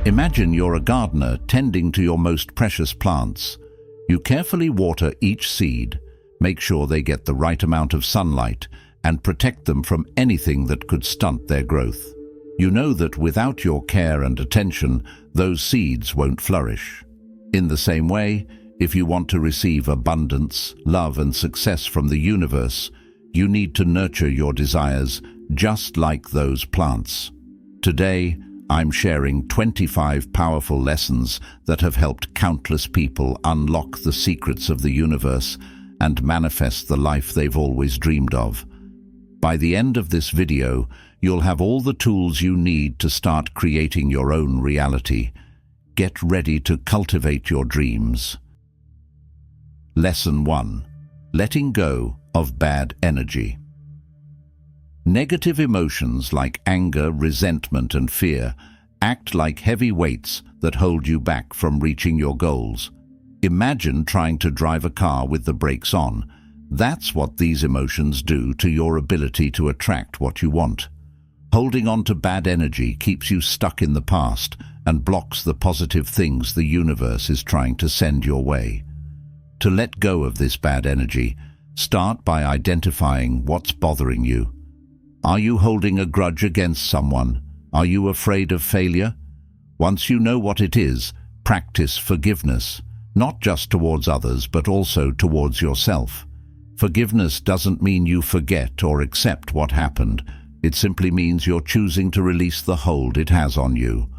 Imagine you're a gardener tending to your most precious plants. You carefully water each seed, make sure they get the right amount of sunlight, and protect them from anything that could stunt their growth. You know that without your care and attention, those seeds won't flourish. In the same way, if you want to receive abundance, love, and success from the universe, you need to nurture your desires just like those plants. Today, I'm sharing 25 powerful lessons that have helped countless people unlock the secrets of the universe and manifest the life they've always dreamed of. By the end of this video, you'll have all the tools you need to start creating your own reality. Get ready to cultivate your dreams. Lesson 1. Letting go of bad energy. Negative emotions like anger, resentment, and fear act like heavy weights that hold you back from reaching your goals. Imagine trying to drive a car with the brakes on. That's what these emotions do to your ability to attract what you want. Holding on to bad energy keeps you stuck in the past and blocks the positive things the universe is trying to send your way. To let go of this bad energy, start by identifying what's bothering you. Are you holding a grudge against someone? Are you afraid of failure? Once you know what it is, practice forgiveness, not just towards others, but also towards yourself. Forgiveness doesn't mean you forget or accept what happened. It simply means you're choosing to release the hold it has on you.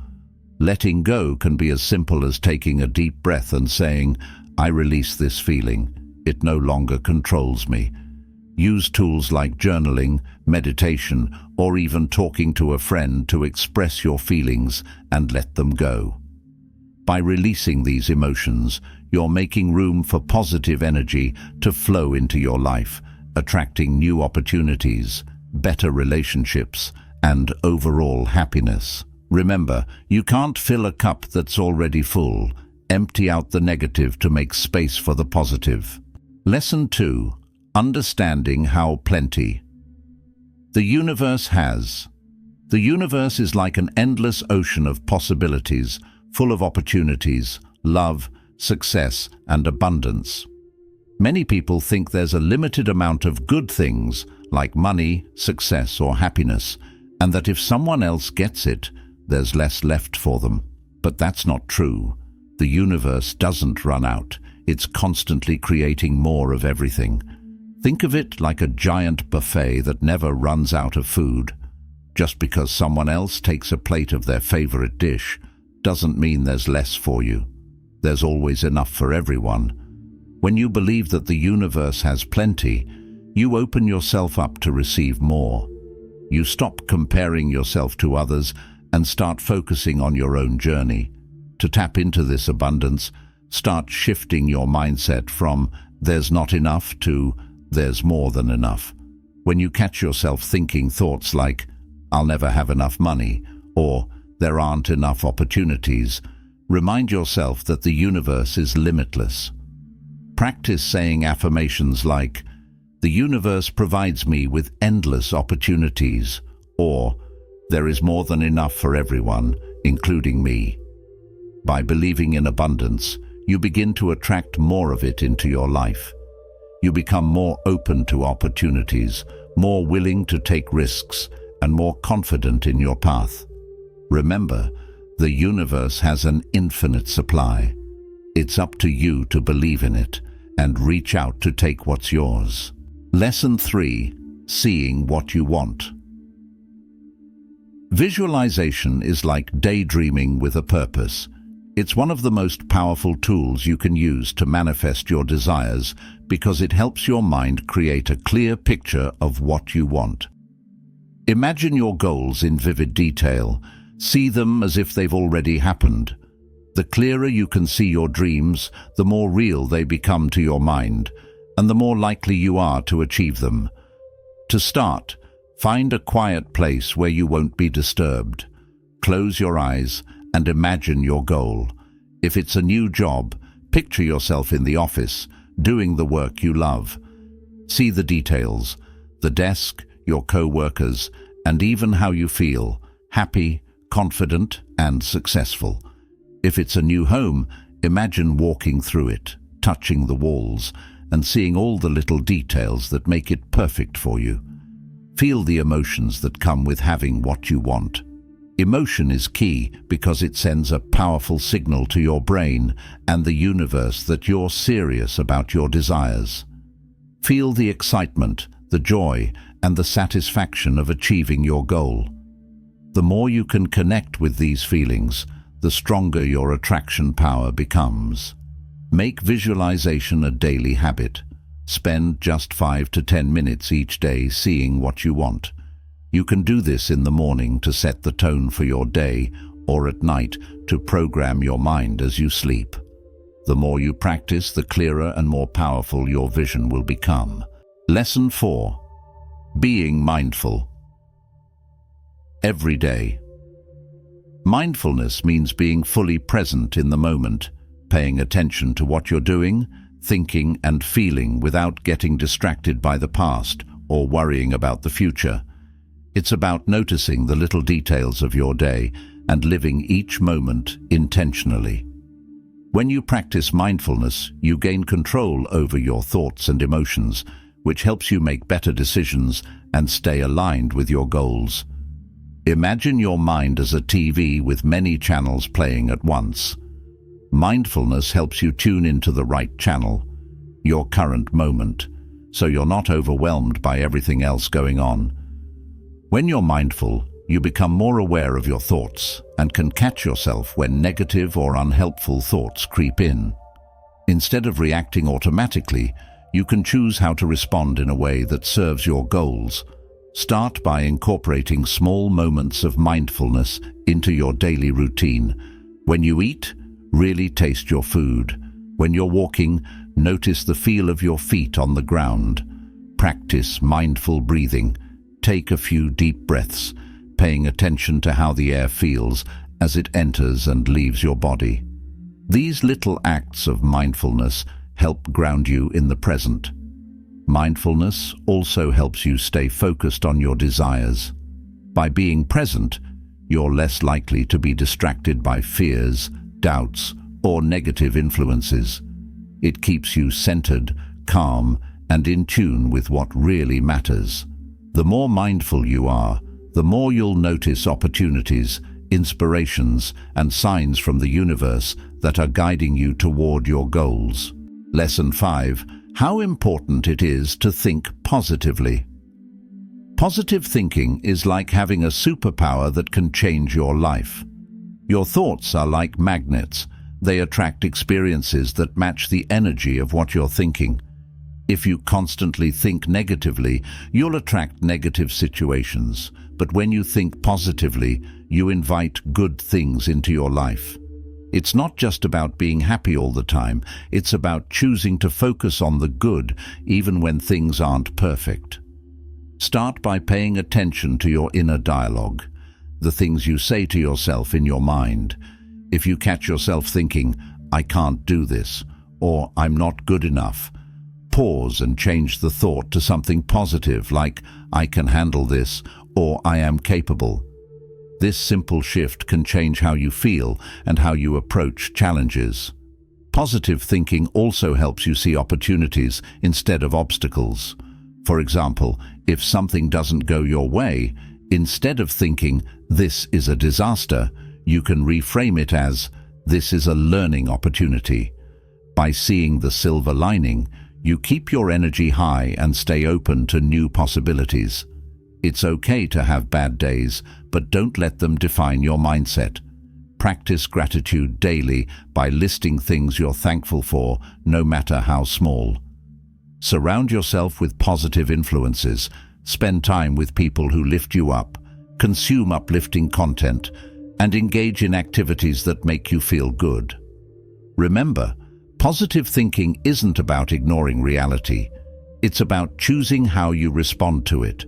Letting go can be as simple as taking a deep breath and saying, "I release this feeling. It no longer controls me." Use tools like journaling, meditation, or even talking to a friend to express your feelings and let them go. By releasing these emotions, you're making room for positive energy to flow into your life, attracting new opportunities, better relationships, and overall happiness. Remember, you can't fill a cup that's already full. Empty out the negative to make space for the positive. Lesson 2. Understanding how plenty. The universe is like an endless ocean of possibilities, full of opportunities, love, success, and abundance. Many people think there's a limited amount of good things, like money, success, or happiness, and that if someone else gets it, there's less left for them. But that's not true. The universe doesn't run out. It's constantly creating more of everything. Think of it like a giant buffet that never runs out of food. Just because someone else takes a plate of their favorite dish doesn't mean there's less for you. There's always enough for everyone. When you believe that the universe has plenty, you open yourself up to receive more. You stop comparing yourself to others and start focusing on your own journey. To tap into this abundance, start shifting your mindset from "there's not enough" to "there's more than enough." When you catch yourself thinking thoughts like, "I'll never have enough money," or "there aren't enough opportunities," remind yourself that the universe is limitless. Practice saying affirmations like, "The universe provides me with endless opportunities," or "there is more than enough for everyone, including me." By believing in abundance, you begin to attract more of it into your life. You become more open to opportunities, more willing to take risks, and more confident in your path. Remember, the universe has an infinite supply. It's up to you to believe in it and reach out to take what's yours. Lesson 3. Seeing what you want. Visualization is like daydreaming with a purpose. It's one of the most powerful tools you can use to manifest your desires because it helps your mind create a clear picture of what you want. Imagine your goals in vivid detail. See them as if they've already happened. The clearer you can see your dreams, the more real they become to your mind, and the more likely you are to achieve them. To start, find a quiet place where you won't be disturbed. Close your eyes and imagine your goal. If it's a new job, picture yourself in the office, doing the work you love. See the details, the desk, your co-workers, and even how you feel, happy, confident and successful. If it's a new home, imagine walking through it, touching the walls, and seeing all the little details that make it perfect for you. Feel the emotions that come with having what you want. Emotion is key because it sends a powerful signal to your brain and the universe that you're serious about your desires. Feel the excitement, the joy, and the satisfaction of achieving your goal. The more you can connect with these feelings, the stronger your attraction power becomes. Make visualization a daily habit. Spend just 5 to 10 minutes each day seeing what you want. You can do this in the morning to set the tone for your day, or at night to program your mind as you sleep. The more you practice, the clearer and more powerful your vision will become. Lesson 4. Being mindful. Every day. Mindfulness means being fully present in the moment, paying attention to what you're doing, thinking and feeling without getting distracted by the past or worrying about the future. It's about noticing the little details of your day and living each moment intentionally. When you practice mindfulness, you gain control over your thoughts and emotions, which helps you make better decisions and stay aligned with your goals. Imagine your mind as a TV with many channels playing at once. Mindfulness helps you tune into the right channel, your current moment, so you're not overwhelmed by everything else going on. When you're mindful, you become more aware of your thoughts and can catch yourself when negative or unhelpful thoughts creep in. Instead of reacting automatically, you can choose how to respond in a way that serves your goals. Start by incorporating small moments of mindfulness into your daily routine. When you eat, really taste your food. When you're walking, notice the feel of your feet on the ground. Practice mindful breathing. Take a few deep breaths, paying attention to how the air feels as it enters and leaves your body. These little acts of mindfulness help ground you in the present. Mindfulness also helps you stay focused on your desires. By being present, you're less likely to be distracted by fears, doubts, or negative influences. It keeps you centered, calm, and in tune with what really matters. The more mindful you are, the more you'll notice opportunities, inspirations, and signs from the universe that are guiding you toward your goals. Lesson 5. How important it is to think positively. Positive thinking is like having a superpower that can change your life. Your thoughts are like magnets. They attract experiences that match the energy of what you're thinking. If you constantly think negatively, you'll attract negative situations. But when you think positively, you invite good things into your life. It's not just about being happy all the time. It's about choosing to focus on the good, even when things aren't perfect. Start by paying attention to your inner dialogue, the things you say to yourself in your mind. If you catch yourself thinking, "I can't do this," or "I'm not good enough," pause and change the thought to something positive like, "I can handle this," or "I am capable." This simple shift can change how you feel and how you approach challenges. Positive thinking also helps you see opportunities instead of obstacles. For example, if something doesn't go your way, instead of thinking, "This is a disaster," you can reframe it as, "This is a learning opportunity." By seeing the silver lining, you keep your energy high and stay open to new possibilities. It's okay to have bad days, but don't let them define your mindset. Practice gratitude daily by listing things you're thankful for, no matter how small. Surround yourself with positive influences. Spend time with people who lift you up. Consume uplifting content, and engage in activities that make you feel good. Remember, positive thinking isn't about ignoring reality. It's about choosing how you respond to it.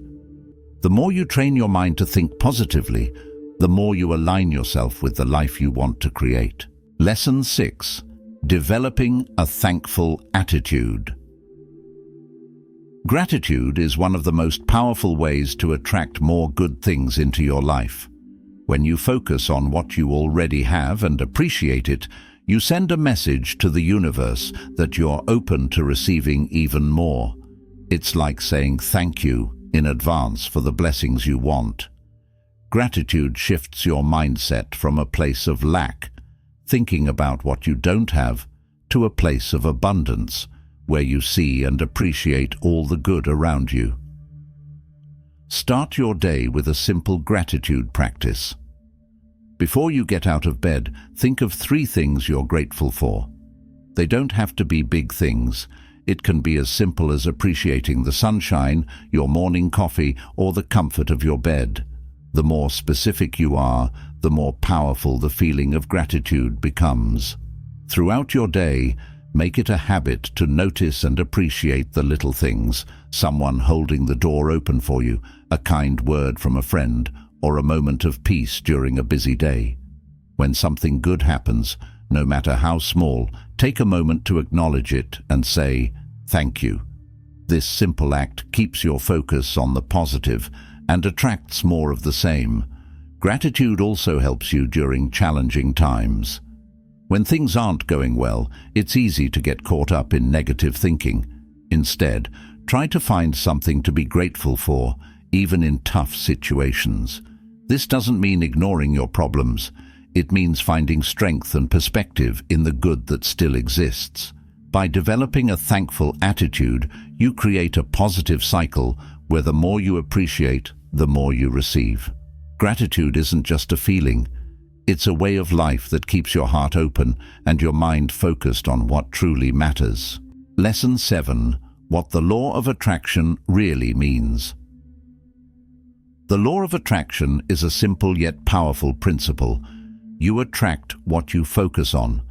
The more you train your mind to think positively, the more you align yourself with the life you want to create. Lesson 6. Developing a thankful attitude. Gratitude is one of the most powerful ways to attract more good things into your life. When you focus on what you already have and appreciate it, you send a message to the universe that you're open to receiving even more. It's like saying thank you in advance for the blessings you want. Gratitude shifts your mindset from a place of lack, thinking about what you don't have, to a place of abundance, where you see and appreciate all the good around you. Start your day with a simple gratitude practice. Before you get out of bed, think of 3 things you're grateful for. They don't have to be big things. It can be as simple as appreciating the sunshine, your morning coffee, or the comfort of your bed. The more specific you are, the more powerful the feeling of gratitude becomes. Throughout your day, make it a habit to notice and appreciate the little things: someone holding the door open for you, a kind word from a friend, or a moment of peace during a busy day. When something good happens, no matter how small, take a moment to acknowledge it and say, "Thank you." This simple act keeps your focus on the positive and attracts more of the same. Gratitude also helps you during challenging times. When things aren't going well, it's easy to get caught up in negative thinking. Instead, try to find something to be grateful for, even in tough situations. This doesn't mean ignoring your problems. It means finding strength and perspective in the good that still exists. By developing a thankful attitude, you create a positive cycle where the more you appreciate, the more you receive. Gratitude isn't just a feeling. It's a way of life that keeps your heart open and your mind focused on what truly matters. Lesson 7. What the law of attraction really means. The law of attraction is a simple yet powerful principle. You attract what you focus on.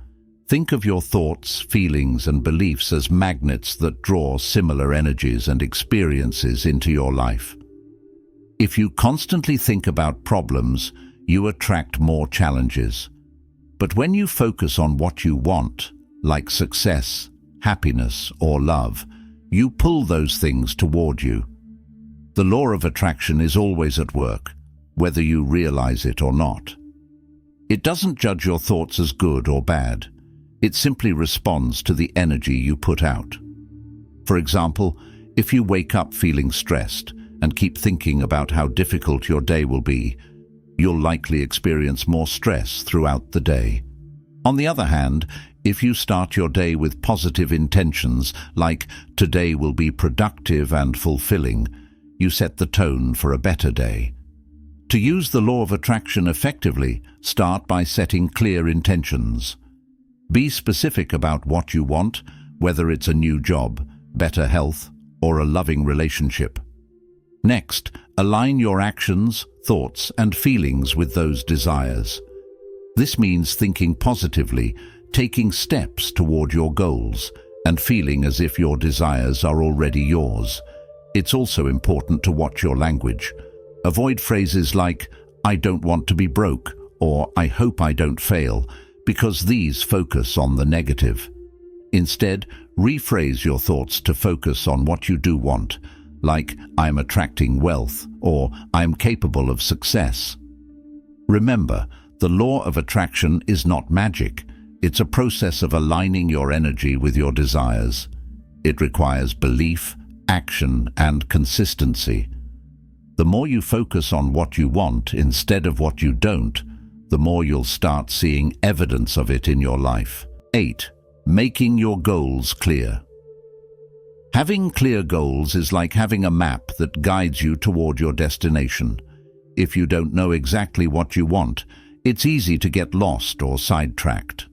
Think of your thoughts, feelings, and beliefs as magnets that draw similar energies and experiences into your life. If you constantly think about problems, you attract more challenges. But when you focus on what you want, like success, happiness, or love, you pull those things toward you. The law of attraction is always at work, whether you realize it or not. It doesn't judge your thoughts as good or bad. It simply responds to the energy you put out. For example, if you wake up feeling stressed and keep thinking about how difficult your day will be, you'll likely experience more stress throughout the day. On the other hand, if you start your day with positive intentions, like "today will be productive and fulfilling," you set the tone for a better day. To use the law of attraction effectively, start by setting clear intentions. Be specific about what you want, whether it's a new job, better health, or a loving relationship. Next, align your actions, thoughts, and feelings with those desires. This means thinking positively, taking steps toward your goals, and feeling as if your desires are already yours. It's also important to watch your language. Avoid phrases like, "I don't want to be broke," or "I hope I don't fail," because these focus on the negative. Instead, rephrase your thoughts to focus on what you do want, like "I'm attracting wealth," or "I'm capable of success." Remember, the law of attraction is not magic. It's a process of aligning your energy with your desires. It requires belief, action, and consistency. The more you focus on what you want instead of what you don't, the more you'll start seeing evidence of it in your life. 8. Making your goals clear. Having clear goals is like having a map that guides you toward your destination. If you don't know exactly what you want, it's easy to get lost or sidetracked.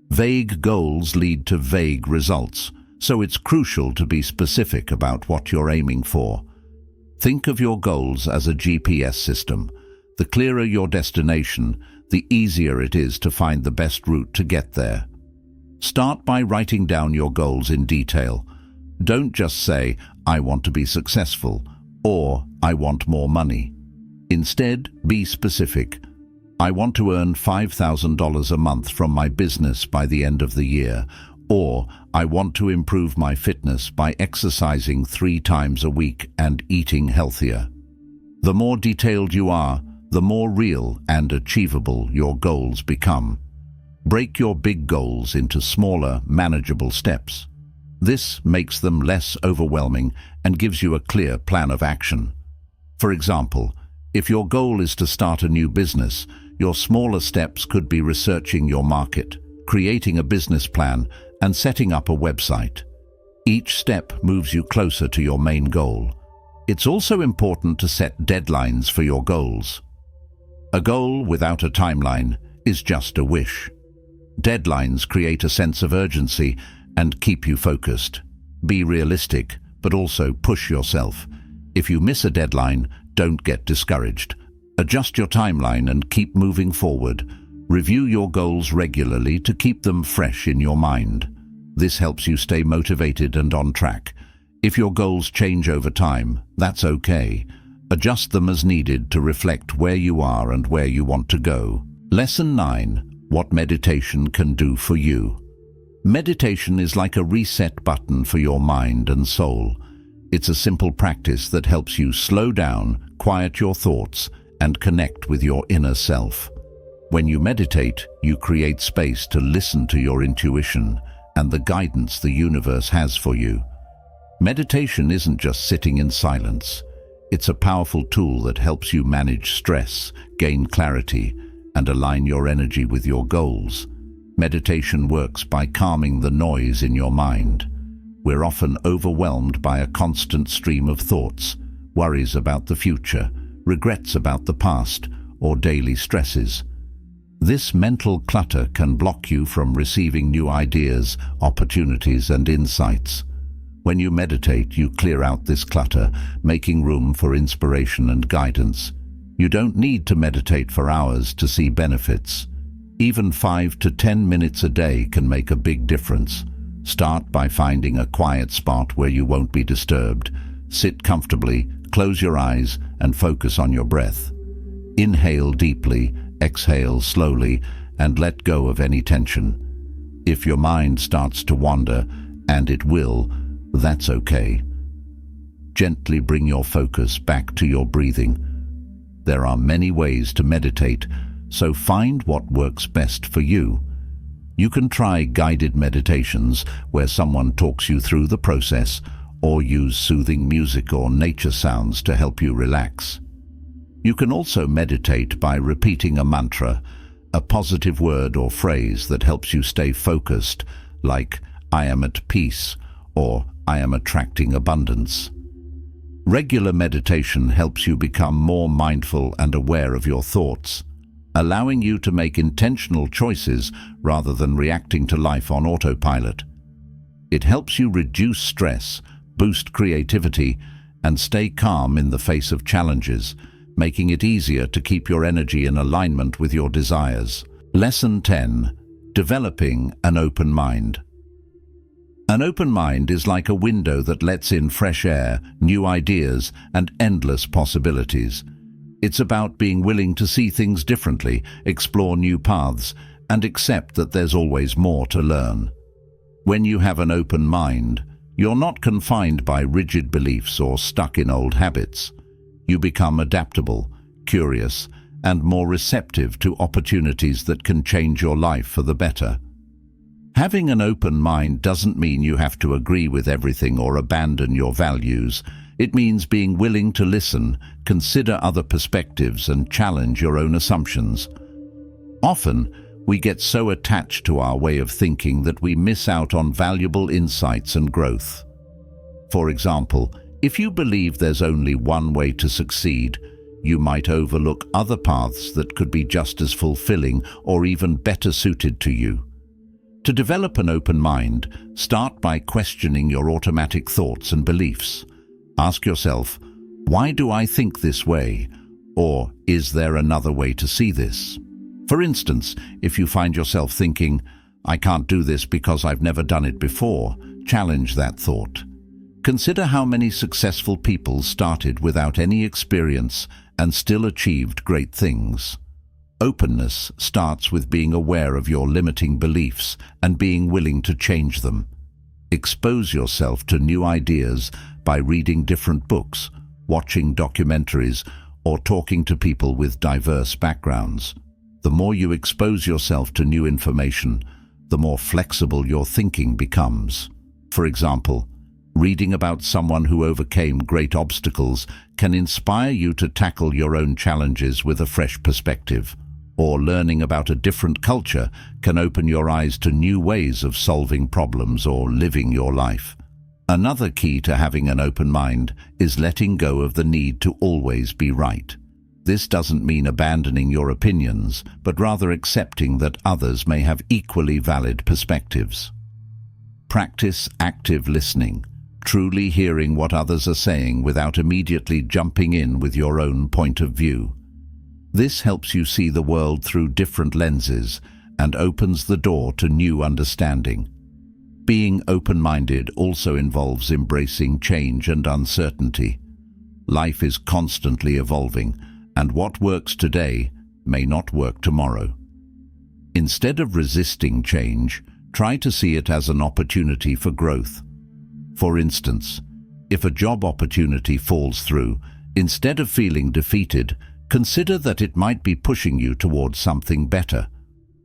Vague goals lead to vague results, so it's crucial to be specific about what you're aiming for. Think of your goals as a GPS system. The clearer your destination, the easier it is to find the best route to get there. Start by writing down your goals in detail. Don't just say, "I want to be successful," or "I want more money." Instead, be specific. "I want to earn $5,000 a month from my business by the end of the year," or "I want to improve my fitness by exercising 3 times a week and eating healthier." The more detailed you are, the more real and achievable your goals become. Break your big goals into smaller, manageable steps. This makes them less overwhelming and gives you a clear plan of action. For example, if your goal is to start a new business, your smaller steps could be researching your market, creating a business plan, and setting up a website. Each step moves you closer to your main goal. It's also important to set deadlines for your goals. A goal without a timeline is just a wish. Deadlines create a sense of urgency and keep you focused. Be realistic, but also push yourself. If you miss a deadline, don't get discouraged. Adjust your timeline and keep moving forward. Review your goals regularly to keep them fresh in your mind. This helps you stay motivated and on track. If your goals change over time, that's okay. Adjust them as needed to reflect where you are and where you want to go. Lesson 9. What meditation can do for you. Meditation is like a reset button for your mind and soul. It's a simple practice that helps you slow down, quiet your thoughts, and connect with your inner self. When you meditate, you create space to listen to your intuition and the guidance the universe has for you. Meditation isn't just sitting in silence. It's a powerful tool that helps you manage stress, gain clarity, and align your energy with your goals. Meditation works by calming the noise in your mind. We're often overwhelmed by a constant stream of thoughts, worries about the future, regrets about the past, or daily stresses. This mental clutter can block you from receiving new ideas, opportunities, and insights. When you meditate, you clear out this clutter, making room for inspiration and guidance. You don't need to meditate for hours to see benefits. Even 5 to 10 minutes a day can make a big difference. Start by finding a quiet spot where you won't be disturbed. Sit comfortably, close your eyes, and focus on your breath. Inhale deeply, exhale slowly, and let go of any tension. If your mind starts to wander, and it will, that's okay. Gently bring your focus back to your breathing. There are many ways to meditate, so find what works best for you. You can try guided meditations where someone talks you through the process, or use soothing music or nature sounds to help you relax. You can also meditate by repeating a mantra, a positive word or phrase that helps you stay focused, like "I am at peace" or "I am attracting abundance." Regular meditation helps you become more mindful and aware of your thoughts, allowing you to make intentional choices rather than reacting to life on autopilot. It helps you reduce stress, boost creativity, and stay calm in the face of challenges, making it easier to keep your energy in alignment with your desires. Lesson 10. Developing an open mind. An open mind is like a window that lets in fresh air, new ideas, and endless possibilities. It's about being willing to see things differently, explore new paths, and accept that there's always more to learn. When you have an open mind, you're not confined by rigid beliefs or stuck in old habits. You become adaptable, curious, and more receptive to opportunities that can change your life for the better. Having an open mind doesn't mean you have to agree with everything or abandon your values. It means being willing to listen, consider other perspectives, and challenge your own assumptions. Often, we get so attached to our way of thinking that we miss out on valuable insights and growth. For example, if you believe there's only one way to succeed, you might overlook other paths that could be just as fulfilling or even better suited to you. To develop an open mind, start by questioning your automatic thoughts and beliefs. Ask yourself, why do I think this way? Or is there another way to see this? For instance, if you find yourself thinking, I can't do this because I've never done it before, challenge that thought. Consider how many successful people started without any experience and still achieved great things. Openness starts with being aware of your limiting beliefs and being willing to change them. Expose yourself to new ideas by reading different books, watching documentaries, or talking to people with diverse backgrounds. The more you expose yourself to new information, the more flexible your thinking becomes. For example, reading about someone who overcame great obstacles can inspire you to tackle your own challenges with a fresh perspective. Or learning about a different culture can open your eyes to new ways of solving problems or living your life. Another key to having an open mind is letting go of the need to always be right. This doesn't mean abandoning your opinions, but rather accepting that others may have equally valid perspectives. Practice active listening, truly hearing what others are saying without immediately jumping in with your own point of view. This helps you see the world through different lenses and opens the door to new understanding. Being open-minded also involves embracing change and uncertainty. Life is constantly evolving, and what works today may not work tomorrow. Instead of resisting change, try to see it as an opportunity for growth. For instance, if a job opportunity falls through, instead of feeling defeated, consider that it might be pushing you towards something better.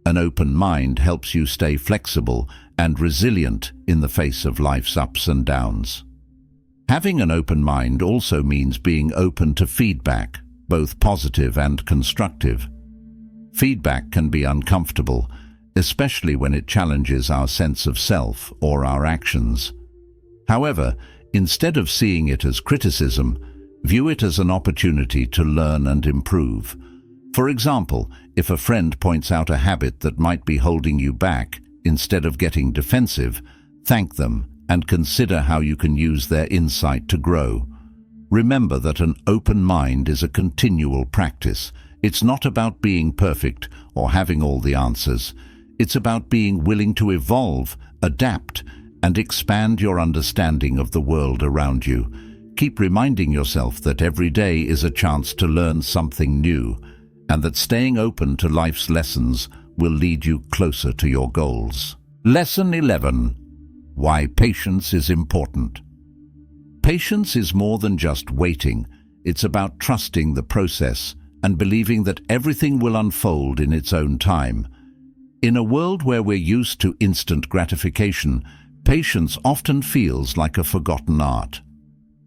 An open mind helps you stay flexible and resilient in the face of life's ups and downs. Having an open mind also means being open to feedback, both positive and constructive. Feedback can be uncomfortable, especially when it challenges our sense of self or our actions. However, instead of seeing it as criticism, view it as an opportunity to learn and improve. For example, if a friend points out a habit that might be holding you back, instead of getting defensive, thank them and consider how you can use their insight to grow. Remember that an open mind is a continual practice. It's not about being perfect or having all the answers. It's about being willing to evolve, adapt, and expand your understanding of the world around you. Keep reminding yourself that every day is a chance to learn something new, and that staying open to life's lessons will lead you closer to your goals. Lesson 11. Why patience is important. Patience is more than just waiting. It's about trusting the process and believing that everything will unfold in its own time. In a world where we're used to instant gratification, patience often feels like a forgotten art.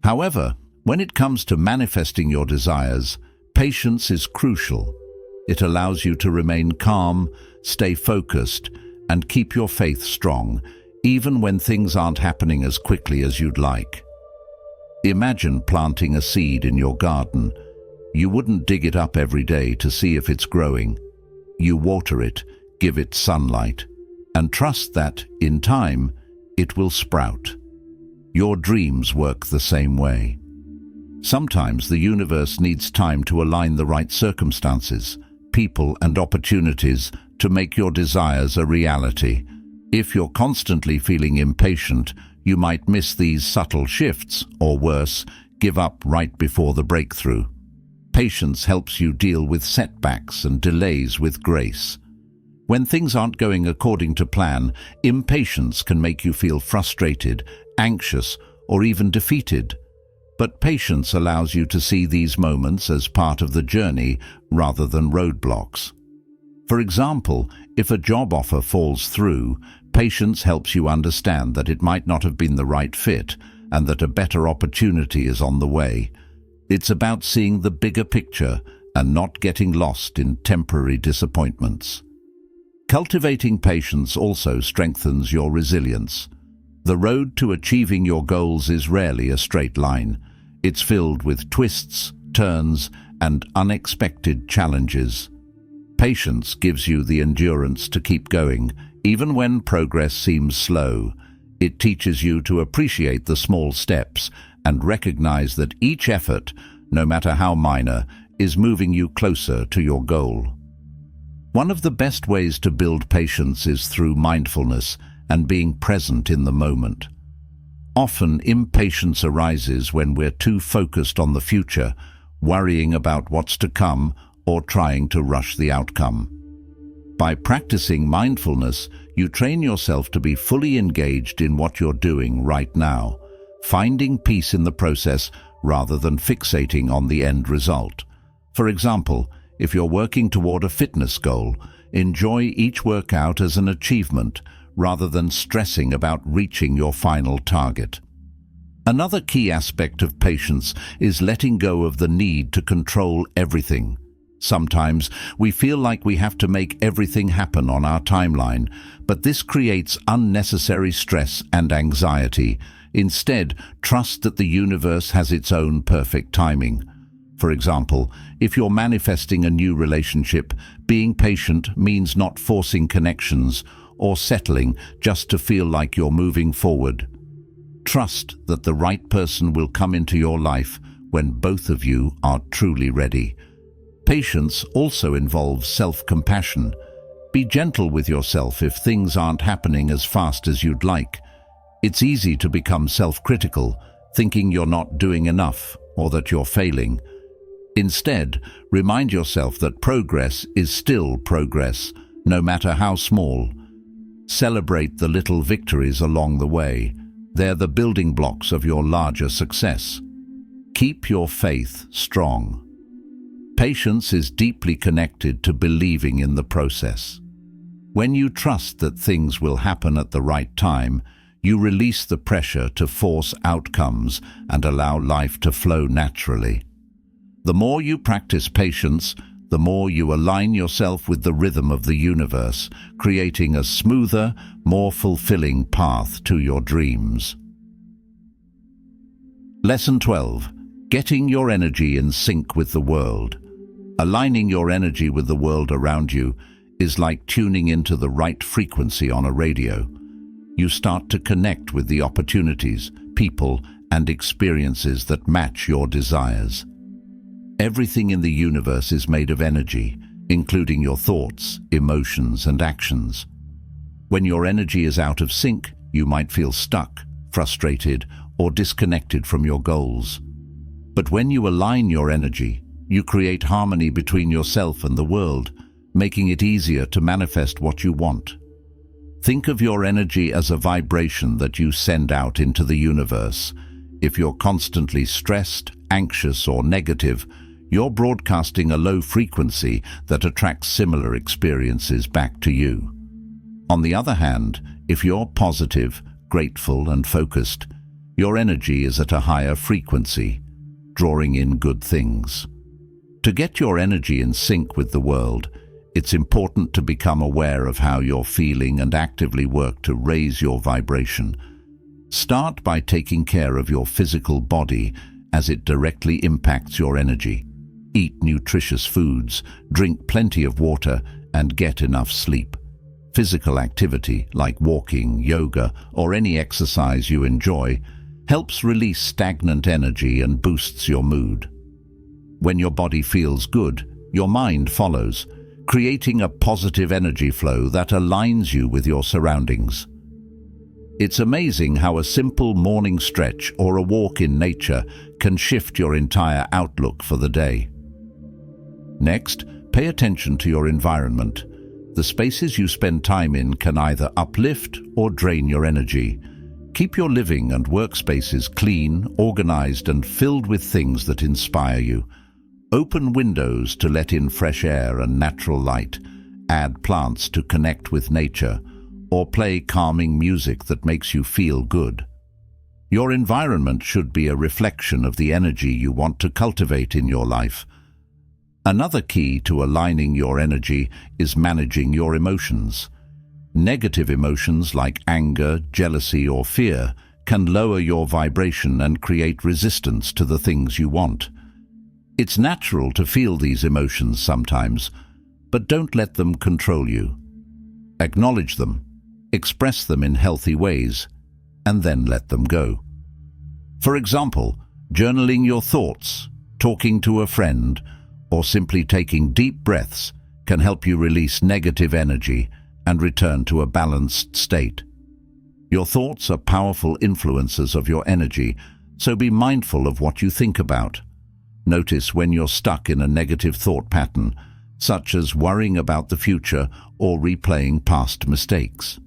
However, when it comes to manifesting your desires, patience is crucial. It allows you to remain calm, stay focused, and keep your faith strong, even when things aren't happening as quickly as you'd like. Imagine planting a seed in your garden. You wouldn't dig it up every day to see if it's growing. You water it, give it sunlight, and trust that, in time, it will sprout. Your dreams work the same way. Sometimes the universe needs time to align the right circumstances, people, and opportunities to make your desires a reality. If you're constantly feeling impatient, you might miss these subtle shifts, or worse, give up right before the breakthrough. Patience helps you deal with setbacks and delays with grace. When things aren't going according to plan, impatience can make you feel frustrated, anxious, or even defeated. But patience allows you to see these moments as part of the journey rather than roadblocks. For example, if a job offer falls through, patience helps you understand that it might not have been the right fit and that a better opportunity is on the way. It's about seeing the bigger picture and not getting lost in temporary disappointments. Cultivating patience also strengthens your resilience. The road to achieving your goals is rarely a straight line. It's filled with twists, turns, and unexpected challenges. Patience gives you the endurance to keep going, even when progress seems slow. It teaches you to appreciate the small steps and recognize that each effort, no matter how minor, is moving you closer to your goal. One of the best ways to build patience is through mindfulness and being present in the moment. Often, impatience arises when we're too focused on the future, worrying about what's to come or trying to rush the outcome. By practicing mindfulness, you train yourself to be fully engaged in what you're doing right now, finding peace in the process rather than fixating on the end result. For example, if you're working toward a fitness goal, enjoy each workout as an achievement rather than stressing about reaching your final target. Another key aspect of patience is letting go of the need to control everything. Sometimes we feel like we have to make everything happen on our timeline, but this creates unnecessary stress and anxiety. Instead, trust that the universe has its own perfect timing. For example, if you're manifesting a new relationship, being patient means not forcing connections or settling just to feel like you're moving forward. Trust that the right person will come into your life when both of you are truly ready. Patience also involves self-compassion. Be gentle with yourself if things aren't happening as fast as you'd like. It's easy to become self-critical, thinking you're not doing enough or that you're failing. Instead, remind yourself that progress is still progress, no matter how small. Celebrate the little victories along the way. They're the building blocks of your larger success. Keep your faith strong. Patience is deeply connected to believing in the process. When you trust that things will happen at the right time, you release the pressure to force outcomes and allow life to flow naturally. The more you practice patience, the more you align yourself with the rhythm of the universe, creating a smoother, more fulfilling path to your dreams. Lesson 12. Getting your energy in sync with the world. Aligning your energy with the world around you is like tuning into the right frequency on a radio. You start to connect with the opportunities, people, and experiences that match your desires. Everything in the universe is made of energy, including your thoughts, emotions, and actions. When your energy is out of sync, you might feel stuck, frustrated, or disconnected from your goals. But when you align your energy, you create harmony between yourself and the world, making it easier to manifest what you want. Think of your energy as a vibration that you send out into the universe. If you're constantly stressed, anxious, or negative, you're broadcasting a low frequency that attracts similar experiences back to you. On the other hand, if you're positive, grateful, and focused, your energy is at a higher frequency, drawing in good things. To get your energy in sync with the world, it's important to become aware of how you're feeling and actively work to raise your vibration. Start by taking care of your physical body as it directly impacts your energy. Eat nutritious foods, drink plenty of water, and get enough sleep. Physical activity, like walking, yoga, or any exercise you enjoy, helps release stagnant energy and boosts your mood. When your body feels good, your mind follows, creating a positive energy flow that aligns you with your surroundings. It's amazing how a simple morning stretch or a walk in nature can shift your entire outlook for the day. Next, pay attention to your environment. The spaces you spend time in can either uplift or drain your energy. Keep your living and workspaces clean, organized, and filled with things that inspire you. Open windows to let in fresh air and natural light. Add plants to connect with nature, or play calming music that makes you feel good. Your environment should be a reflection of the energy you want to cultivate in your life. Another key to aligning your energy is managing your emotions. Negative emotions like anger, jealousy, or fear can lower your vibration and create resistance to the things you want. It's natural to feel these emotions sometimes, but don't let them control you. Acknowledge them, express them in healthy ways, and then let them go. For example, journaling your thoughts, talking to a friend, or simply taking deep breaths can help you release negative energy and return to a balanced state. Your thoughts are powerful influencers of your energy, so be mindful of what you think about. Notice when you're stuck in a negative thought pattern, such as worrying about the future or replaying past mistakes.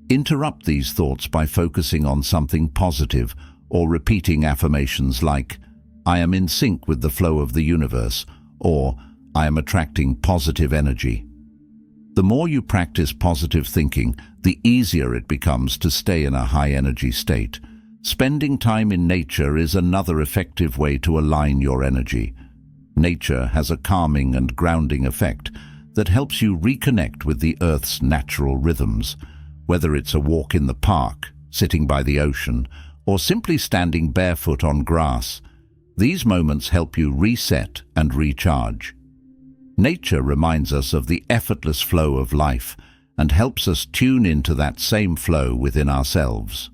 Interrupt these thoughts by focusing on something positive or repeating affirmations like, "I am in sync with the flow of the universe," or I am attracting positive energy. The more you practice positive thinking, the easier it becomes to stay in a high-energy state. Spending time in nature is another effective way to align your energy. Nature has a calming and grounding effect that helps you reconnect with the Earth's natural rhythms. Whether it's a walk in the park, sitting by the ocean, or simply standing barefoot on grass, these moments help you reset and recharge. Nature reminds us of the effortless flow of life and helps us tune into that same flow within ourselves.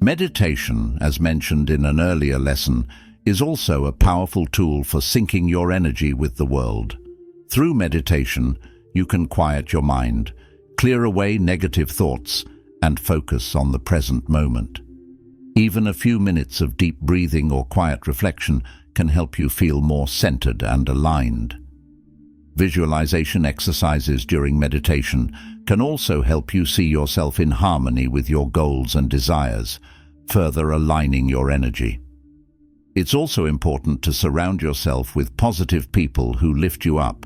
Meditation, as mentioned in an earlier lesson, is also a powerful tool for syncing your energy with the world. Through meditation, you can quiet your mind, clear away negative thoughts, and focus on the present moment. Even a few minutes of deep breathing or quiet reflection can help you feel more centered and aligned. Visualization exercises during meditation can also help you see yourself in harmony with your goals and desires, further aligning your energy. It's also important to surround yourself with positive people who lift you up.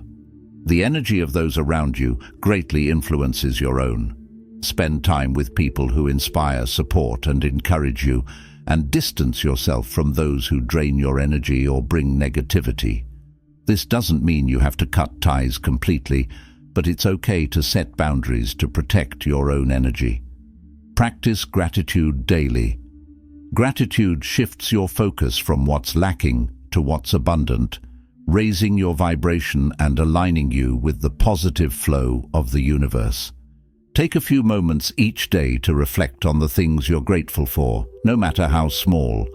The energy of those around you greatly influences your own. Spend time with people who inspire, support, and encourage you, and distance yourself from those who drain your energy or bring negativity. This doesn't mean you have to cut ties completely, but it's okay to set boundaries to protect your own energy. Practice gratitude daily. Gratitude shifts your focus from what's lacking to what's abundant, raising your vibration and aligning you with the positive flow of the universe. Take a few moments each day to reflect on the things you're grateful for, no matter how small.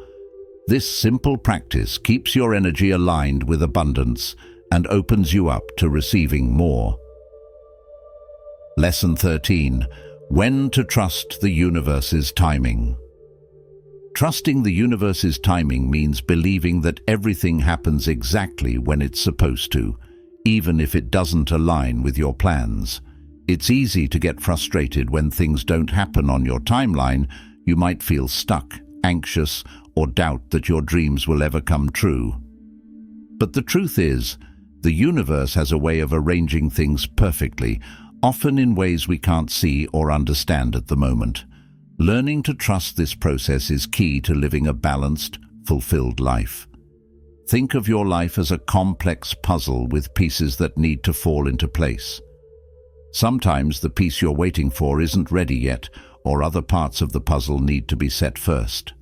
This simple practice keeps your energy aligned with abundance and opens you up to receiving more. Lesson 13. When to trust the universe's timing. Trusting the universe's timing means believing that everything happens exactly when it's supposed to, even if it doesn't align with your plans. It's easy to get frustrated when things don't happen on your timeline. You might feel stuck, anxious, or doubt that your dreams will ever come true. But the truth is, the universe has a way of arranging things perfectly, often in ways we can't see or understand at the moment. Learning to trust this process is key to living a balanced, fulfilled life. Think of your life as a complex puzzle with pieces that need to fall into place. Sometimes the piece you're waiting for isn't ready yet, or other parts of the puzzle need to be set first.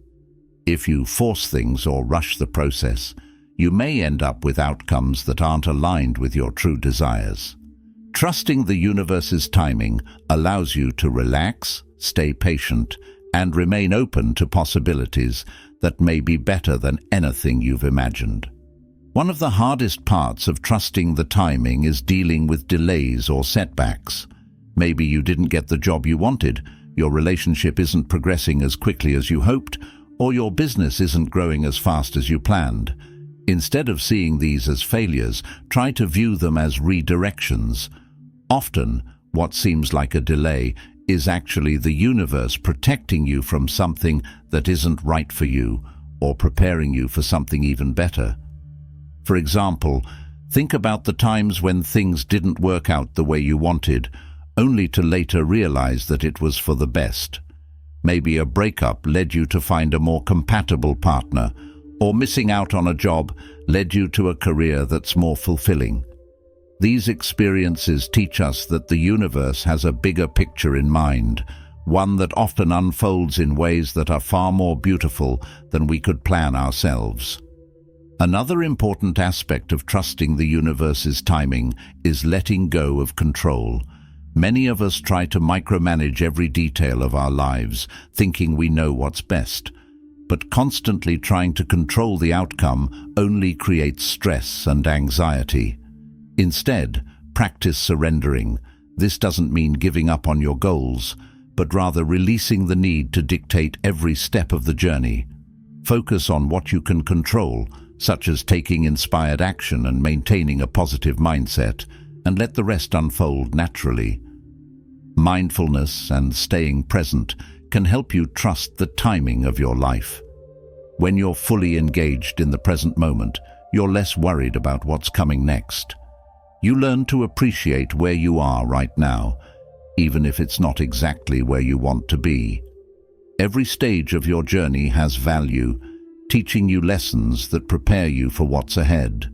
If you force things or rush the process, you may end up with outcomes that aren't aligned with your true desires. Trusting the universe's timing allows you to relax, stay patient, and remain open to possibilities that may be better than anything you've imagined. One of the hardest parts of trusting the timing is dealing with delays or setbacks. Maybe you didn't get the job you wanted, your relationship isn't progressing as quickly as you hoped, or your business isn't growing as fast as you planned. Instead of seeing these as failures, try to view them as redirections. Often, what seems like a delay is actually the universe protecting you from something that isn't right for you, or preparing you for something even better. For example, think about the times when things didn't work out the way you wanted, only to later realize that it was for the best. Maybe a breakup led you to find a more compatible partner, or missing out on a job led you to a career that's more fulfilling. These experiences teach us that the universe has a bigger picture in mind, one that often unfolds in ways that are far more beautiful than we could plan ourselves. Another important aspect of trusting the universe's timing is letting go of control. Many of us try to micromanage every detail of our lives, thinking we know what's best. But constantly trying to control the outcome only creates stress and anxiety. Instead, practice surrendering. This doesn't mean giving up on your goals, but rather releasing the need to dictate every step of the journey. Focus on what you can control, such as taking inspired action and maintaining a positive mindset, and let the rest unfold naturally. Mindfulness and staying present can help you trust the timing of your life. When you're fully engaged in the present moment, you're less worried about what's coming next. You learn to appreciate where you are right now, even if it's not exactly where you want to be. Every stage of your journey has value, teaching you lessons that prepare you for what's ahead.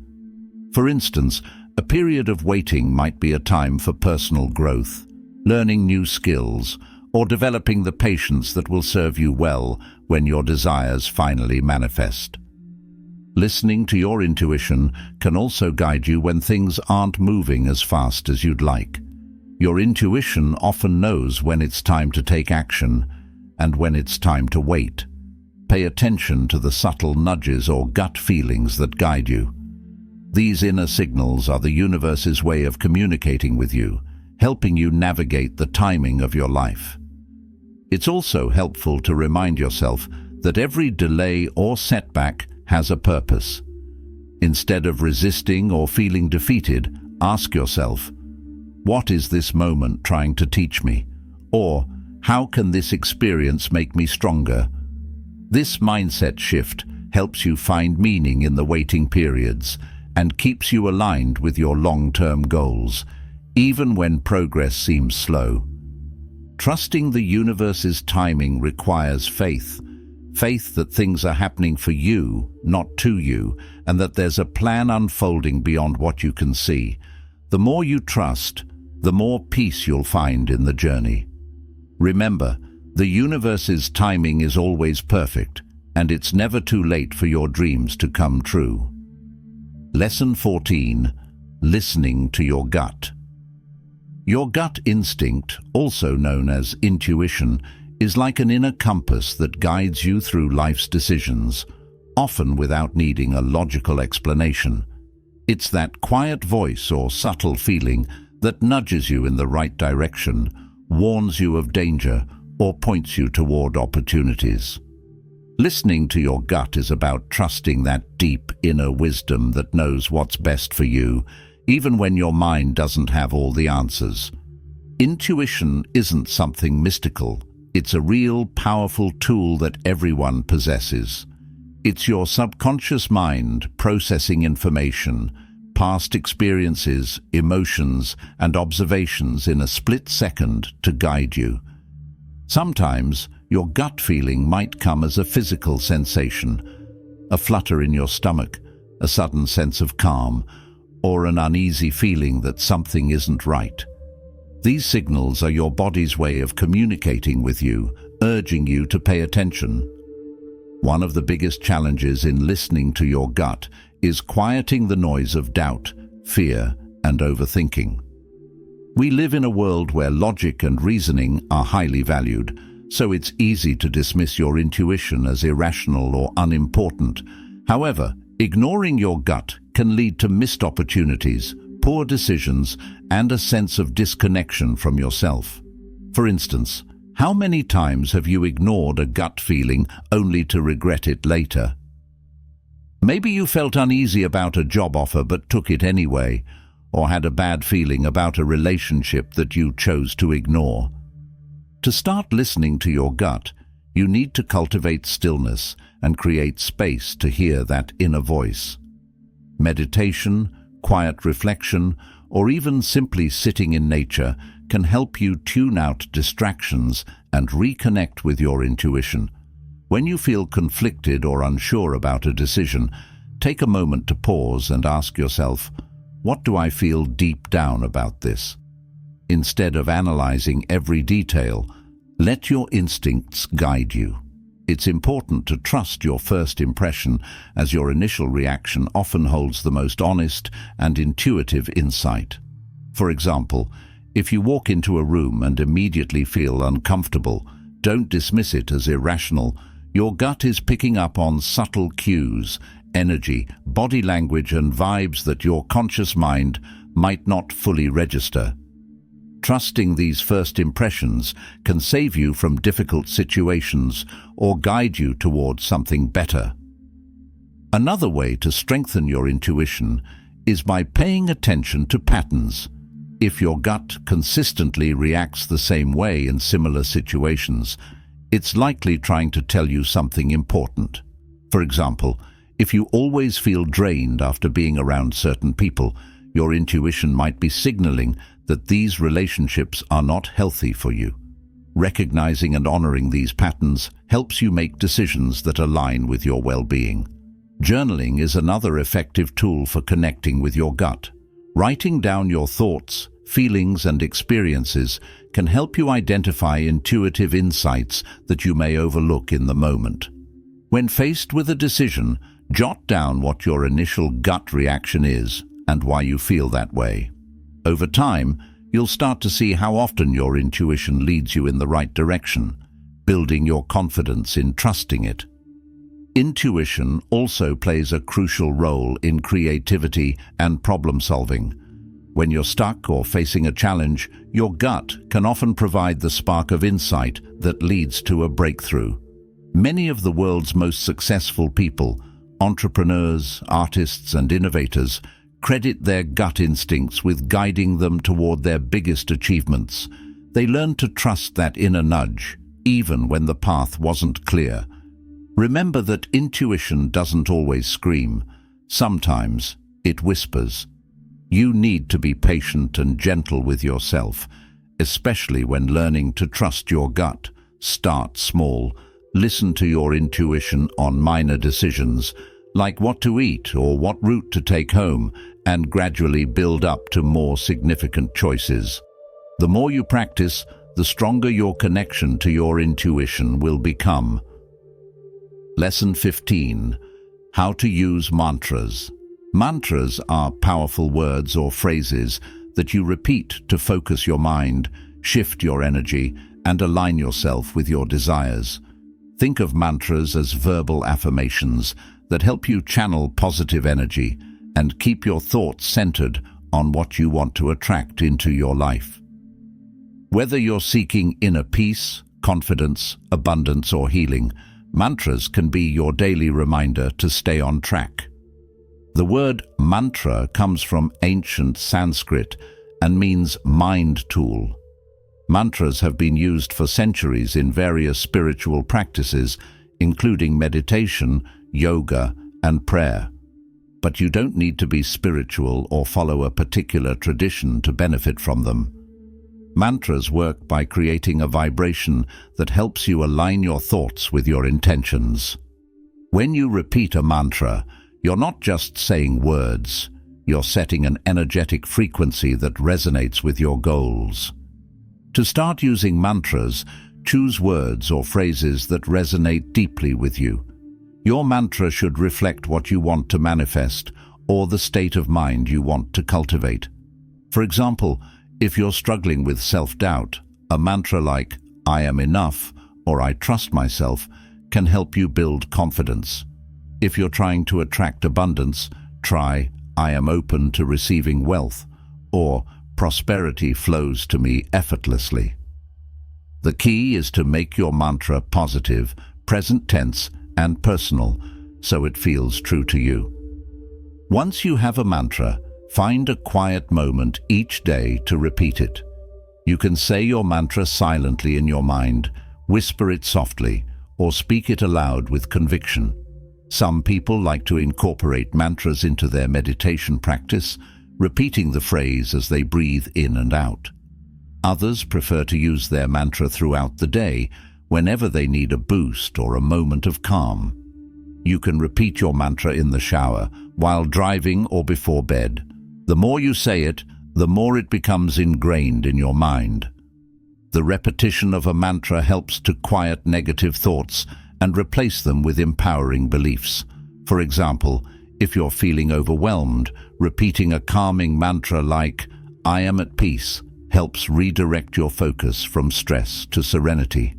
For instance, a period of waiting might be a time for personal growth, learning new skills, or developing the patience that will serve you well when your desires finally manifest. Listening to your intuition can also guide you when things aren't moving as fast as you'd like. Your intuition often knows when it's time to take action and when it's time to wait. Pay attention to the subtle nudges or gut feelings that guide you. These inner signals are the universe's way of communicating with you, helping you navigate the timing of your life. It's also helpful to remind yourself that every delay or setback has a purpose. Instead of resisting or feeling defeated, ask yourself, what is this moment trying to teach me? Or, how can this experience make me stronger? This mindset shift helps you find meaning in the waiting periods and keeps you aligned with your long-term goals, even when progress seems slow. Trusting the universe's timing requires faith. Faith that things are happening for you, not to you, and that there's a plan unfolding beyond what you can see. The more you trust, the more peace you'll find in the journey. Remember, the universe's timing is always perfect, and it's never too late for your dreams to come true. Lesson 14. Listening to your gut. Your gut instinct, also known as intuition, is like an inner compass that guides you through life's decisions, often without needing a logical explanation. It's that quiet voice or subtle feeling that nudges you in the right direction, warns you of danger, or points you toward opportunities. Listening to your gut is about trusting that deep inner wisdom that knows what's best for you, even when your mind doesn't have all the answers. Intuition isn't something mystical. It's a real, powerful tool that everyone possesses. It's your subconscious mind processing information, past experiences, emotions, and observations in a split second to guide you. Sometimes, your gut feeling might come as a physical sensation, a flutter in your stomach, a sudden sense of calm, or an uneasy feeling that something isn't right. These signals are your body's way of communicating with you, urging you to pay attention. One of the biggest challenges in listening to your gut is quieting the noise of doubt, fear, and overthinking. We live in a world where logic and reasoning are highly valued, so it's easy to dismiss your intuition as irrational or unimportant. However, ignoring your gut can lead to missed opportunities, poor decisions, and a sense of disconnection from yourself. For instance, how many times have you ignored a gut feeling only to regret it later? Maybe you felt uneasy about a job offer but took it anyway, or had a bad feeling about a relationship that you chose to ignore. To start listening to your gut, you need to cultivate stillness and create space to hear that inner voice. Meditation, quiet reflection, or even simply sitting in nature can help you tune out distractions and reconnect with your intuition. When you feel conflicted or unsure about a decision, take a moment to pause and ask yourself, what do I feel deep down about this? Instead of analyzing every detail, let your instincts guide you. It's important to trust your first impression, as your initial reaction often holds the most honest and intuitive insight. For example, if you walk into a room and immediately feel uncomfortable, don't dismiss it as irrational. Your gut is picking up on subtle cues, energy, body language, and vibes that your conscious mind might not fully register. Trusting these first impressions can save you from difficult situations or guide you towards something better. Another way to strengthen your intuition is by paying attention to patterns. If your gut consistently reacts the same way in similar situations, it's likely trying to tell you something important. For example, If you always feel drained after being around certain people, your intuition might be signaling that these relationships are not healthy for you. Recognizing and honoring these patterns helps you make decisions that align with your well-being. Journaling is another effective tool for connecting with your gut. Writing down your thoughts, feelings, and experiences can help you identify intuitive insights that you may overlook in the moment. When faced with a decision, jot down what your initial gut reaction is and why you feel that way. Over time, you'll start to see how often your intuition leads you in the right direction, building your confidence in trusting it. Intuition also plays a crucial role in creativity and problem-solving. When you're stuck or facing a challenge, your gut can often provide the spark of insight that leads to a breakthrough. Many of the world's most successful people, entrepreneurs, artists, and innovators, credit their gut instincts with guiding them toward their biggest achievements. They learned to trust that inner nudge, even when the path wasn't clear. Remember that intuition doesn't always scream. Sometimes it whispers. You need to be patient and gentle with yourself, especially when learning to trust your gut. Start small. Listen to your intuition on minor decisions, like what to eat or what route to take home, and gradually build up to more significant choices. The more you practice, the stronger your connection to your intuition will become. Lesson 15. How to use mantras. Mantras are powerful words or phrases that you repeat to focus your mind, shift your energy, and align yourself with your desires. Think of mantras as verbal affirmations that help you channel positive energy and keep your thoughts centered on what you want to attract into your life. Whether you're seeking inner peace, confidence, abundance, or healing, mantras can be your daily reminder to stay on track. The word mantra comes from ancient Sanskrit and means mind tool. Mantras have been used for centuries in various spiritual practices, including meditation, yoga, and prayer. But you don't need to be spiritual or follow a particular tradition to benefit from them. Mantras work by creating a vibration that helps you align your thoughts with your intentions. When you repeat a mantra, you're not just saying words, you're setting an energetic frequency that resonates with your goals. To start using mantras, choose words or phrases that resonate deeply with you. Your mantra should reflect what you want to manifest or the state of mind you want to cultivate. For example, if you're struggling with self-doubt, a mantra like, "I am enough," or "I trust myself," can help you build confidence. If you're trying to attract abundance, try, "I am open to receiving wealth," or "Prosperity flows to me effortlessly." The key is to make your mantra positive, present tense, and personal, so it feels true to you. Once you have a mantra, find a quiet moment each day to repeat it. You can say your mantra silently in your mind, whisper it softly, or speak it aloud with conviction. Some people like to incorporate mantras into their meditation practice, repeating the phrase as they breathe in and out. Others prefer to use their mantra throughout the day, whenever they need a boost or a moment of calm. You can repeat your mantra in the shower, while driving, or before bed. The more you say it, the more it becomes ingrained in your mind. The repetition of a mantra helps to quiet negative thoughts and replace them with empowering beliefs. For example, if you're feeling overwhelmed, repeating a calming mantra like, "I am at peace," helps redirect your focus from stress to serenity.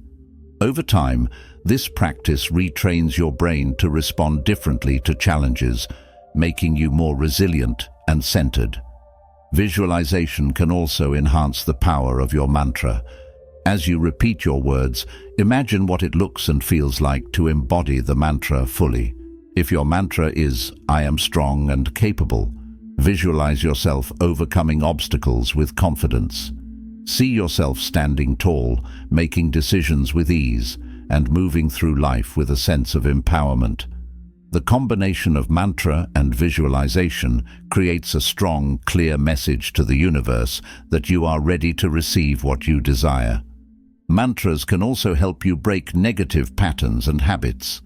Over time, this practice retrains your brain to respond differently to challenges, making you more resilient and centered. Visualization can also enhance the power of your mantra. As you repeat your words, imagine what it looks and feels like to embody the mantra fully. If your mantra is, "I am strong and capable," visualize yourself overcoming obstacles with confidence. See yourself standing tall, making decisions with ease, and moving through life with a sense of empowerment. The combination of mantra and visualization creates a strong, clear message to the universe that you are ready to receive what you desire. Mantras can also help you break negative patterns and habits.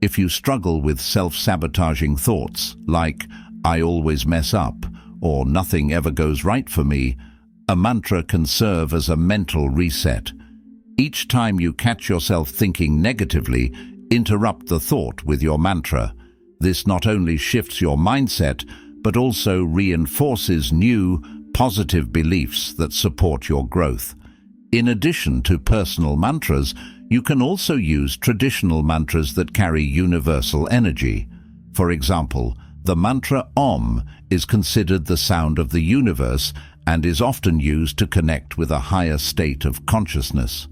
If you struggle with self-sabotaging thoughts like, "I always mess up," or "nothing ever goes right for me," a mantra can serve as a mental reset. Each time you catch yourself thinking negatively, interrupt the thought with your mantra. This not only shifts your mindset, but also reinforces new, positive beliefs that support your growth. In addition to personal mantras, you can also use traditional mantras that carry universal energy. For example, the mantra Om is considered the sound of the universe and is often used to connect with a higher state of consciousness.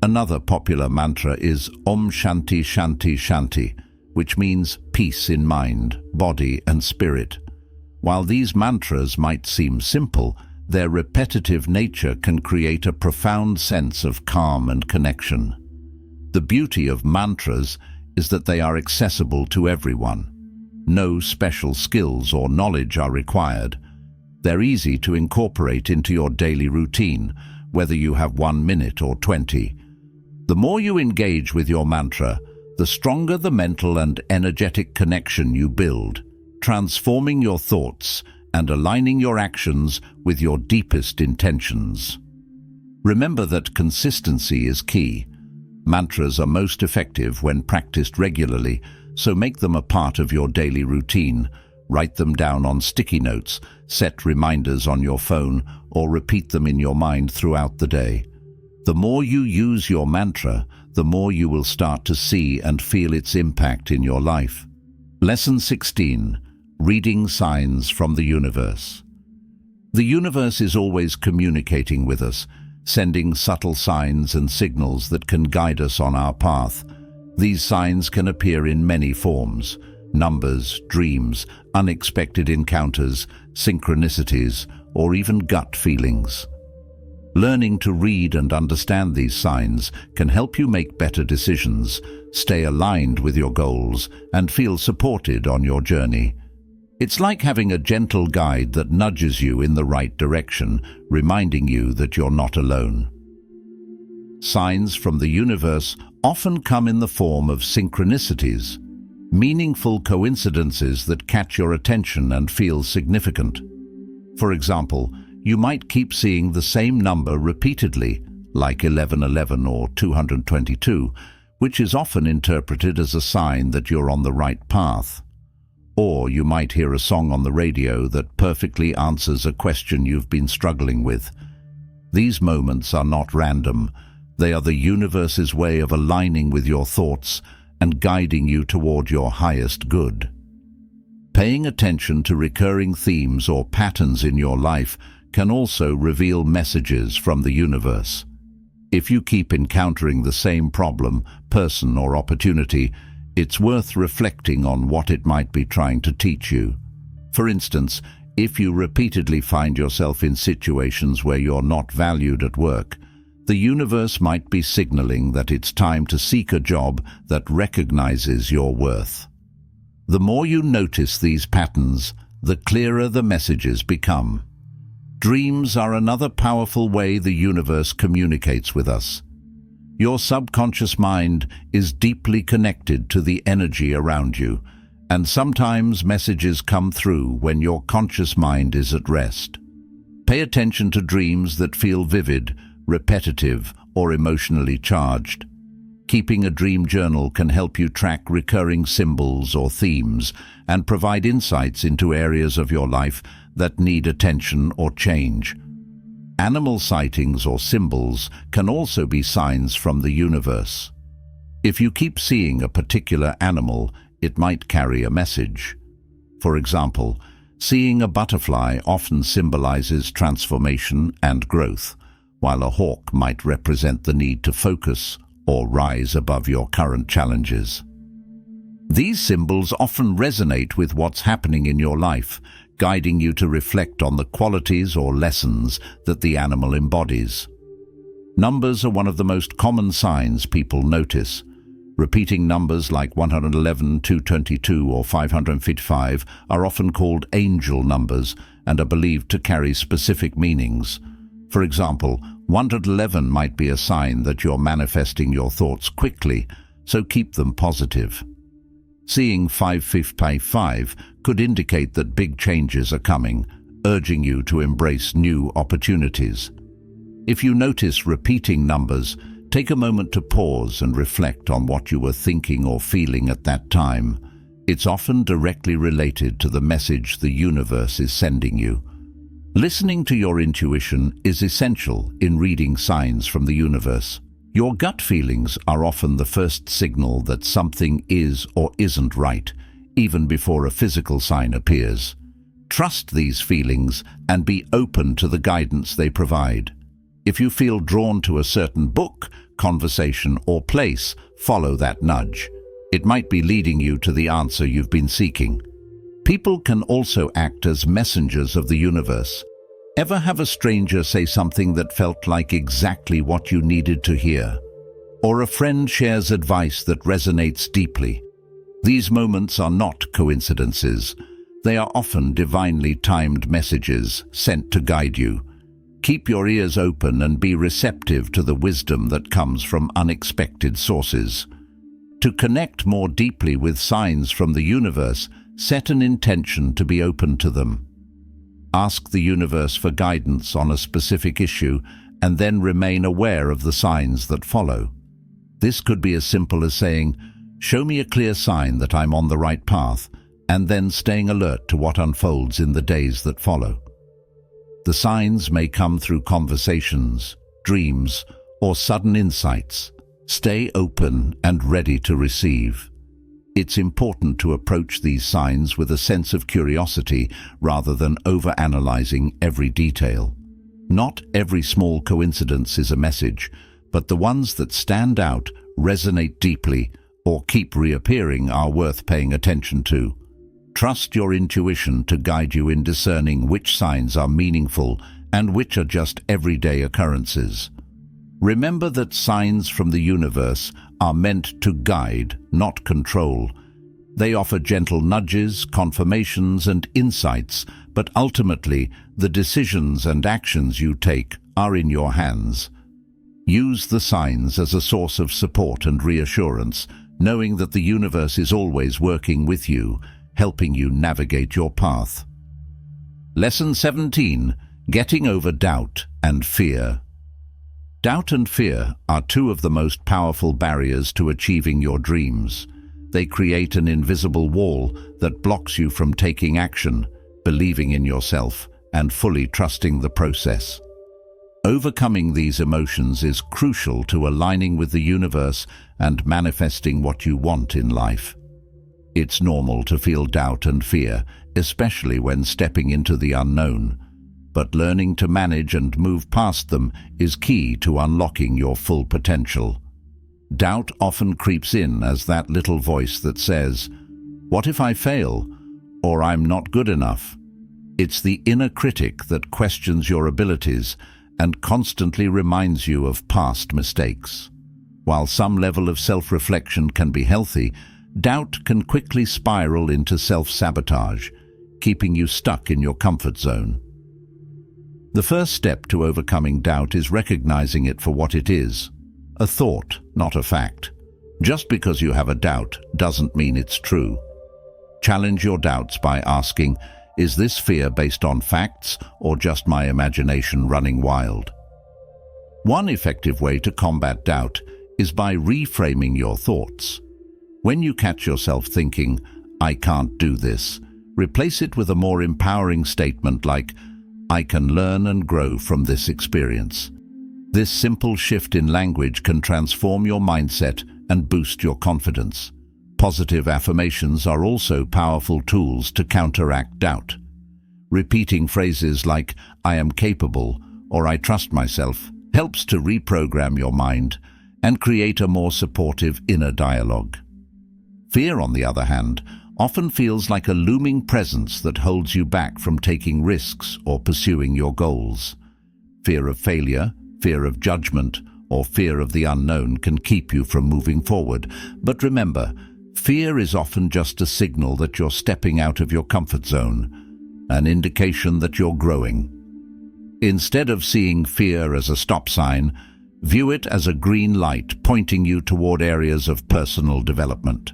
Another popular mantra is Om Shanti Shanti Shanti, which means peace in mind, body and spirit. While these mantras might seem simple, their repetitive nature can create a profound sense of calm and connection. The beauty of mantras is that they are accessible to everyone. No special skills or knowledge are required. They're easy to incorporate into your daily routine, whether you have 1 minute or 20. The more you engage with your mantra, the stronger the mental and energetic connection you build, transforming your thoughts and aligning your actions with your deepest intentions. Remember that consistency is key. Mantras are most effective when practiced regularly, so make them a part of your daily routine. Write them down on sticky notes, set reminders on your phone, or repeat them in your mind throughout the day. The more you use your mantra, the more you will start to see and feel its impact in your life. Lesson 16. Reading signs from the universe. The universe is always communicating with us, sending subtle signs and signals that can guide us on our path. These signs can appear in many forms: numbers, dreams, unexpected encounters, synchronicities, or even gut feelings. Learning to read and understand these signs can help you make better decisions, stay aligned with your goals, and feel supported on your journey. It's like having a gentle guide that nudges you in the right direction, reminding you that you're not alone. Signs from the universe often come in the form of synchronicities, meaningful coincidences that catch your attention and feel significant. For example, you might keep seeing the same number repeatedly, like 1111 or 222, which is often interpreted as a sign that you're on the right path. Or you might hear a song on the radio that perfectly answers a question you've been struggling with. These moments are not random. They are the universe's way of aligning with your thoughts and guiding you toward your highest good. Paying attention to recurring themes or patterns in your life can also reveal messages from the universe. If you keep encountering the same problem, person, or opportunity, it's worth reflecting on what it might be trying to teach you. For instance, if you repeatedly find yourself in situations where you're not valued at work, the universe might be signaling that it's time to seek a job that recognizes your worth. The more you notice these patterns, the clearer the messages become. Dreams are another powerful way the universe communicates with us. Your subconscious mind is deeply connected to the energy around you, and sometimes messages come through when your conscious mind is at rest. Pay attention to dreams that feel vivid, repetitive, or emotionally charged. Keeping a dream journal can help you track recurring symbols or themes and provide insights into areas of your life that need attention or change. Animal sightings or symbols can also be signs from the universe. If you keep seeing a particular animal, it might carry a message. For example, seeing a butterfly often symbolizes transformation and growth, while a hawk might represent the need to focus or rise above your current challenges. These symbols often resonate with what's happening in your life, guiding you to reflect on the qualities or lessons that the animal embodies. Numbers are one of the most common signs people notice. Repeating numbers like 111, 222, or 555 are often called angel numbers and are believed to carry specific meanings. For example, 111 might be a sign that you're manifesting your thoughts quickly, so keep them positive. Seeing 555 could indicate that big changes are coming, urging you to embrace new opportunities. If you notice repeating numbers, take a moment to pause and reflect on what you were thinking or feeling at that time. It's often directly related to the message the universe is sending you. Listening to your intuition is essential in reading signs from the universe. Your gut feelings are often the first signal that something is or isn't right, even before a physical sign appears. Trust these feelings and be open to the guidance they provide. If you feel drawn to a certain book, conversation, or place, follow that nudge. It might be leading you to the answer you've been seeking. People can also act as messengers of the universe. Ever have a stranger say something that felt like exactly what you needed to hear? Or a friend shares advice that resonates deeply? These moments are not coincidences. They are often divinely timed messages sent to guide you. Keep your ears open and be receptive to the wisdom that comes from unexpected sources. To connect more deeply with signs from the universe, set an intention to be open to them. Ask the universe for guidance on a specific issue and then remain aware of the signs that follow. This could be as simple as saying, "Show me a clear sign that I'm on the right path," and then staying alert to what unfolds in the days that follow. The signs may come through conversations, dreams, or sudden insights. Stay open and ready to receive. It's important to approach these signs with a sense of curiosity rather than overanalyzing every detail. Not every small coincidence is a message, but the ones that stand out, resonate deeply, or keep reappearing are worth paying attention to. Trust your intuition to guide you in discerning which signs are meaningful and which are just everyday occurrences. Remember that signs from the universe are meant to guide, not control. They offer gentle nudges, confirmations, and insights, but ultimately, the decisions and actions you take are in your hands. Use the signs as a source of support and reassurance, knowing that the universe is always working with you, helping you navigate your path. Lesson 17. Getting over doubt and fear. Doubt and fear are two of the most powerful barriers to achieving your dreams. They create an invisible wall that blocks you from taking action, believing in yourself, and fully trusting the process. Overcoming these emotions is crucial to aligning with the universe and manifesting what you want in life. It's normal to feel doubt and fear, especially when stepping into the unknown. But learning to manage and move past them is key to unlocking your full potential. Doubt often creeps in as that little voice that says, "What if I fail?" or "I'm not good enough." It's the inner critic that questions your abilities and constantly reminds you of past mistakes. While some level of self-reflection can be healthy, doubt can quickly spiral into self-sabotage, keeping you stuck in your comfort zone. The first step to overcoming doubt is recognizing it for what it is, a thought, not a fact. Just because you have a doubt doesn't mean it's true. Challenge your doubts by asking, is this fear based on facts or just my imagination running wild? One effective way to combat doubt is by reframing your thoughts. When you catch yourself thinking, "I can't do this," replace it with a more empowering statement like, "I can learn and grow from this experience." This simple shift in language can transform your mindset and boost your confidence. Positive affirmations are also powerful tools to counteract doubt. Repeating phrases like, "I am capable," or "I trust myself," helps to reprogram your mind and create a more supportive inner dialogue. Fear, on the other hand, often feels like a looming presence that holds you back from taking risks or pursuing your goals. Fear of failure, fear of judgment, or fear of the unknown can keep you from moving forward. But remember, fear is often just a signal that you're stepping out of your comfort zone, an indication that you're growing. Instead of seeing fear as a stop sign, view it as a green light pointing you toward areas of personal development.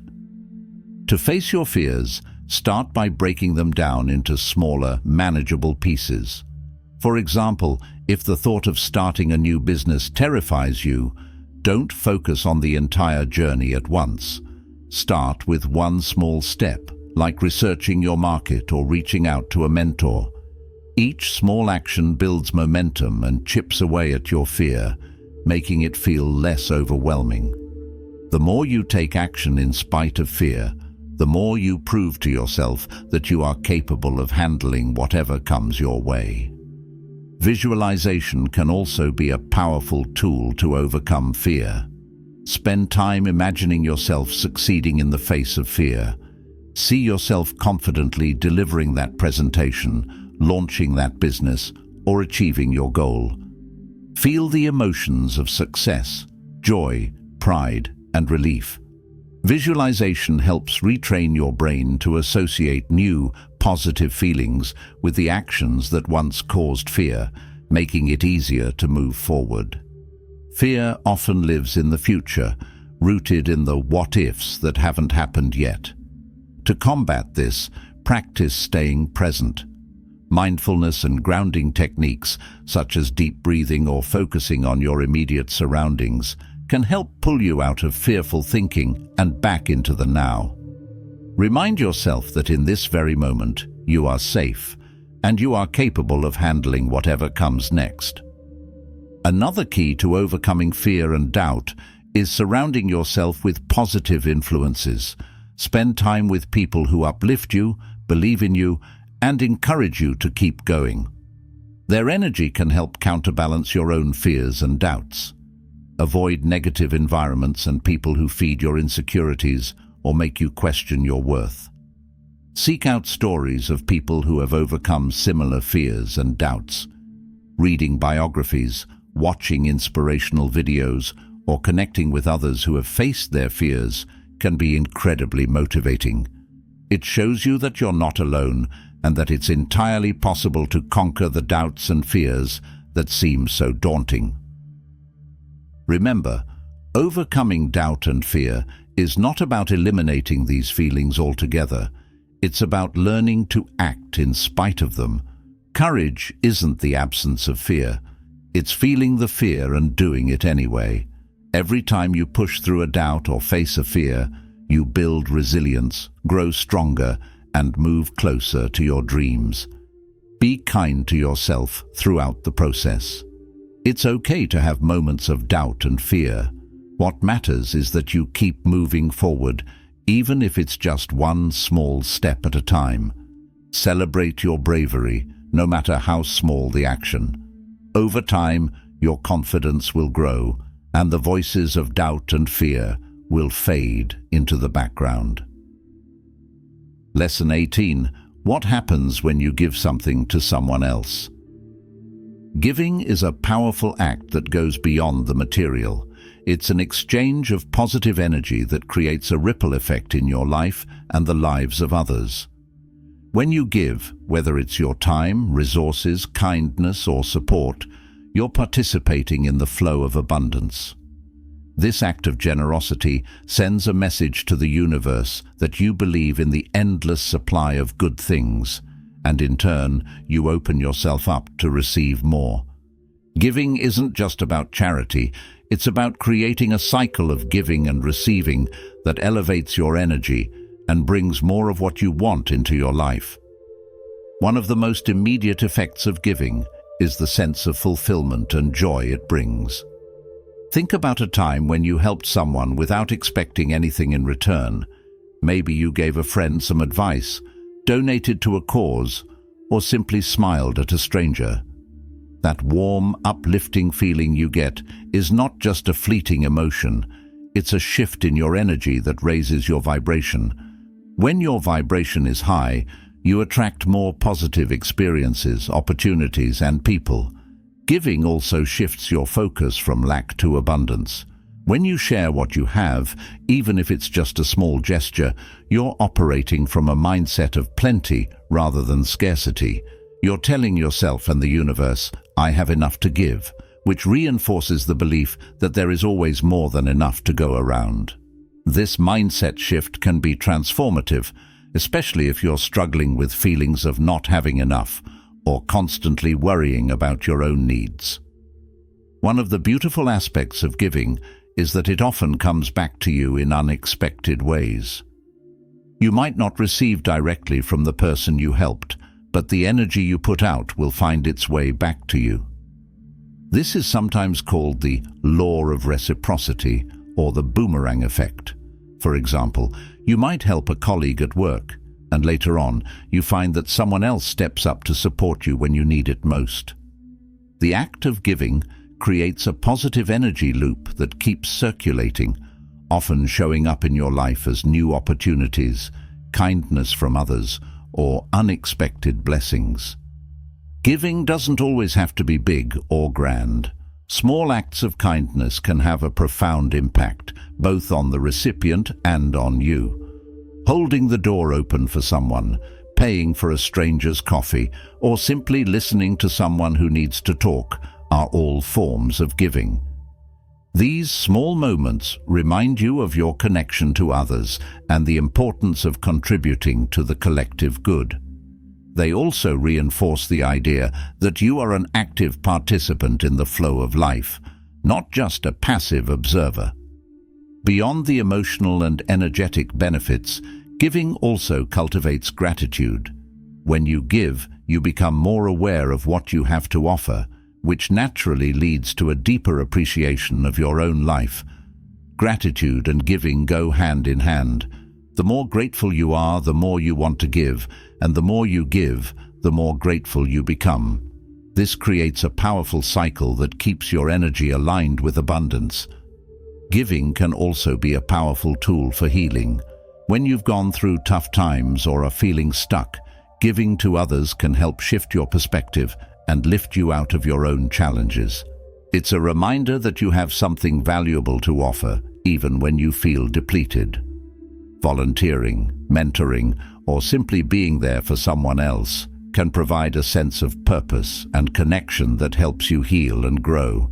To face your fears, start by breaking them down into smaller, manageable pieces. For example, if the thought of starting a new business terrifies you, don't focus on the entire journey at once. Start with one small step, like researching your market or reaching out to a mentor. Each small action builds momentum and chips away at your fear, making it feel less overwhelming. The more you take action in spite of fear, the more you prove to yourself that you are capable of handling whatever comes your way. Visualization can also be a powerful tool to overcome fear. Spend time imagining yourself succeeding in the face of fear. See yourself confidently delivering that presentation, launching that business, or achieving your goal. Feel the emotions of success, joy, pride, and relief. Visualization helps retrain your brain to associate new, positive feelings with the actions that once caused fear, making it easier to move forward. Fear often lives in the future, rooted in the what-ifs that haven't happened yet. To combat this, practice staying present. Mindfulness and grounding techniques, such as deep breathing or focusing on your immediate surroundings, can help pull you out of fearful thinking and back into the now. Remind yourself that in this very moment, you are safe, and you are capable of handling whatever comes next. Another key to overcoming fear and doubt is surrounding yourself with positive influences. Spend time with people who uplift you, believe in you, and encourage you to keep going. Their energy can help counterbalance your own fears and doubts. Avoid negative environments and people who feed your insecurities or make you question your worth. Seek out stories of people who have overcome similar fears and doubts. Reading biographies, watching inspirational videos, or connecting with others who have faced their fears can be incredibly motivating. It shows you that you're not alone and that it's entirely possible to conquer the doubts and fears that seem so daunting. Remember, overcoming doubt and fear is not about eliminating these feelings altogether. It's about learning to act in spite of them. Courage isn't the absence of fear. It's feeling the fear and doing it anyway. Every time you push through a doubt or face a fear, you build resilience, grow stronger, and move closer to your dreams. Be kind to yourself throughout the process. It's okay to have moments of doubt and fear. What matters is that you keep moving forward, even if it's just one small step at a time. Celebrate your bravery, no matter how small the action. Over time, your confidence will grow, and the voices of doubt and fear will fade into the background. Lesson 18. What happens when you give something to someone else? Giving is a powerful act that goes beyond the material. It's an exchange of positive energy that creates a ripple effect in your life and the lives of others. When you give, whether it's your time, resources, kindness, or support, you're participating in the flow of abundance. This act of generosity sends a message to the universe that you believe in the endless supply of good things, and in turn, you open yourself up to receive more. Giving isn't just about charity, it's about creating a cycle of giving and receiving that elevates your energy and brings more of what you want into your life. One of the most immediate effects of giving is the sense of fulfillment and joy it brings. Think about a time when you helped someone without expecting anything in return. Maybe you gave a friend some advice, donated to a cause, or simply smiled at a stranger. That warm, uplifting feeling you get is not just a fleeting emotion, it's a shift in your energy that raises your vibration. When your vibration is high, you attract more positive experiences, opportunities, and people. Giving also shifts your focus from lack to abundance. When you share what you have, even if it's just a small gesture, you're operating from a mindset of plenty rather than scarcity. You're telling yourself and the universe, "I have enough to give," which reinforces the belief that there is always more than enough to go around. This mindset shift can be transformative, especially if you're struggling with feelings of not having enough or constantly worrying about your own needs. One of the beautiful aspects of giving is that it often comes back to you in unexpected ways. You might not receive directly from the person you helped, but the energy you put out will find its way back to you. This is sometimes called the law of reciprocity or the boomerang effect. For example, you might help a colleague at work, and later on, you find that someone else steps up to support you when you need it most. The act of giving creates a positive energy loop that keeps circulating, often showing up in your life as new opportunities, kindness from others, or unexpected blessings. Giving doesn't always have to be big or grand. Small acts of kindness can have a profound impact, both on the recipient and on you. Holding the door open for someone, paying for a stranger's coffee, or simply listening to someone who needs to talk are all forms of giving. These small moments remind you of your connection to others and the importance of contributing to the collective good. They also reinforce the idea that you are an active participant in the flow of life, not just a passive observer. Beyond the emotional and energetic benefits, giving also cultivates gratitude. When you give, you become more aware of what you have to offer, which naturally leads to a deeper appreciation of your own life. Gratitude and giving go hand in hand. The more grateful you are, the more you want to give, and the more you give, the more grateful you become. This creates a powerful cycle that keeps your energy aligned with abundance. Giving can also be a powerful tool for healing. When you've gone through tough times or are feeling stuck, giving to others can help shift your perspective and lift you out of your own challenges. It's a reminder that you have something valuable to offer, even when you feel depleted. Volunteering, mentoring, or simply being there for someone else can provide a sense of purpose and connection that helps you heal and grow.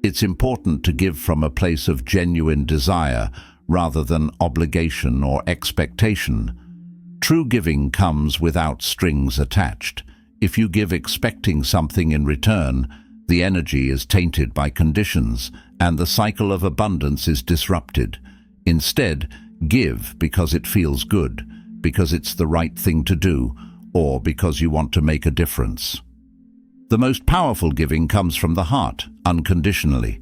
It's important to give from a place of genuine desire rather than obligation or expectation. True giving comes without strings attached. If you give expecting something in return, the energy is tainted by conditions and the cycle of abundance is disrupted. Instead, give because it feels good, because it's the right thing to do, or because you want to make a difference. The most powerful giving comes from the heart, unconditionally.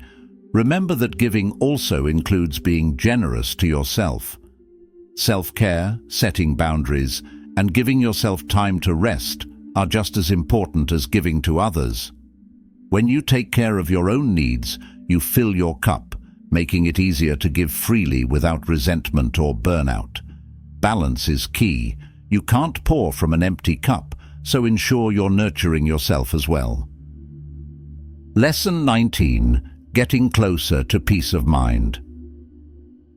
Remember that giving also includes being generous to yourself. Self-care, setting boundaries, and giving yourself time to rest are just as important as giving to others. When you take care of your own needs, you fill your cup, making it easier to give freely without resentment or burnout. Balance is key. You can't pour from an empty cup, so ensure you're nurturing yourself as well. Lesson 19. Getting closer to peace of mind.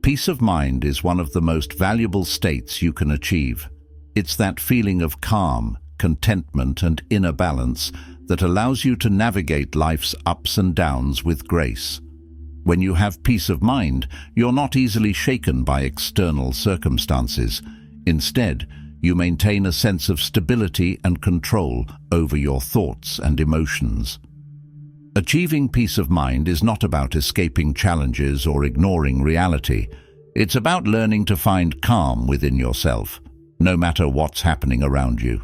Peace of mind is one of the most valuable states you can achieve. It's that feeling of calm, contentment, and inner balance that allows you to navigate life's ups and downs with grace. When you have peace of mind, you're not easily shaken by external circumstances. Instead, you maintain a sense of stability and control over your thoughts and emotions. Achieving peace of mind is not about escaping challenges or ignoring reality. It's about learning to find calm within yourself, no matter what's happening around you.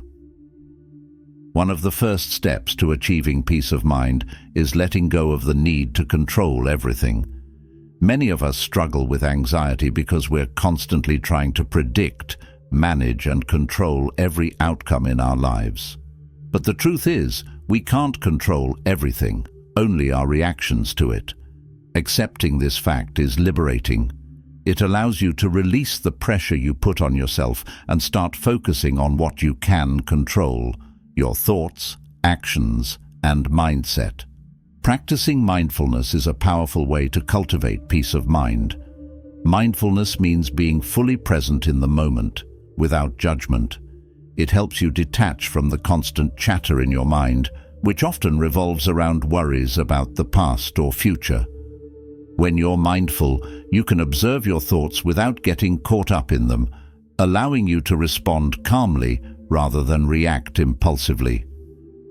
One of the first steps to achieving peace of mind is letting go of the need to control everything. Many of us struggle with anxiety because we're constantly trying to predict, manage, and control every outcome in our lives. But the truth is, we can't control everything, only our reactions to it. Accepting this fact is liberating. It allows you to release the pressure you put on yourself and start focusing on what you can control: your thoughts, actions, and mindset. Practicing mindfulness is a powerful way to cultivate peace of mind. Mindfulness means being fully present in the moment, without judgment. It helps you detach from the constant chatter in your mind, which often revolves around worries about the past or future. When you're mindful, you can observe your thoughts without getting caught up in them, allowing you to respond calmly rather than react impulsively.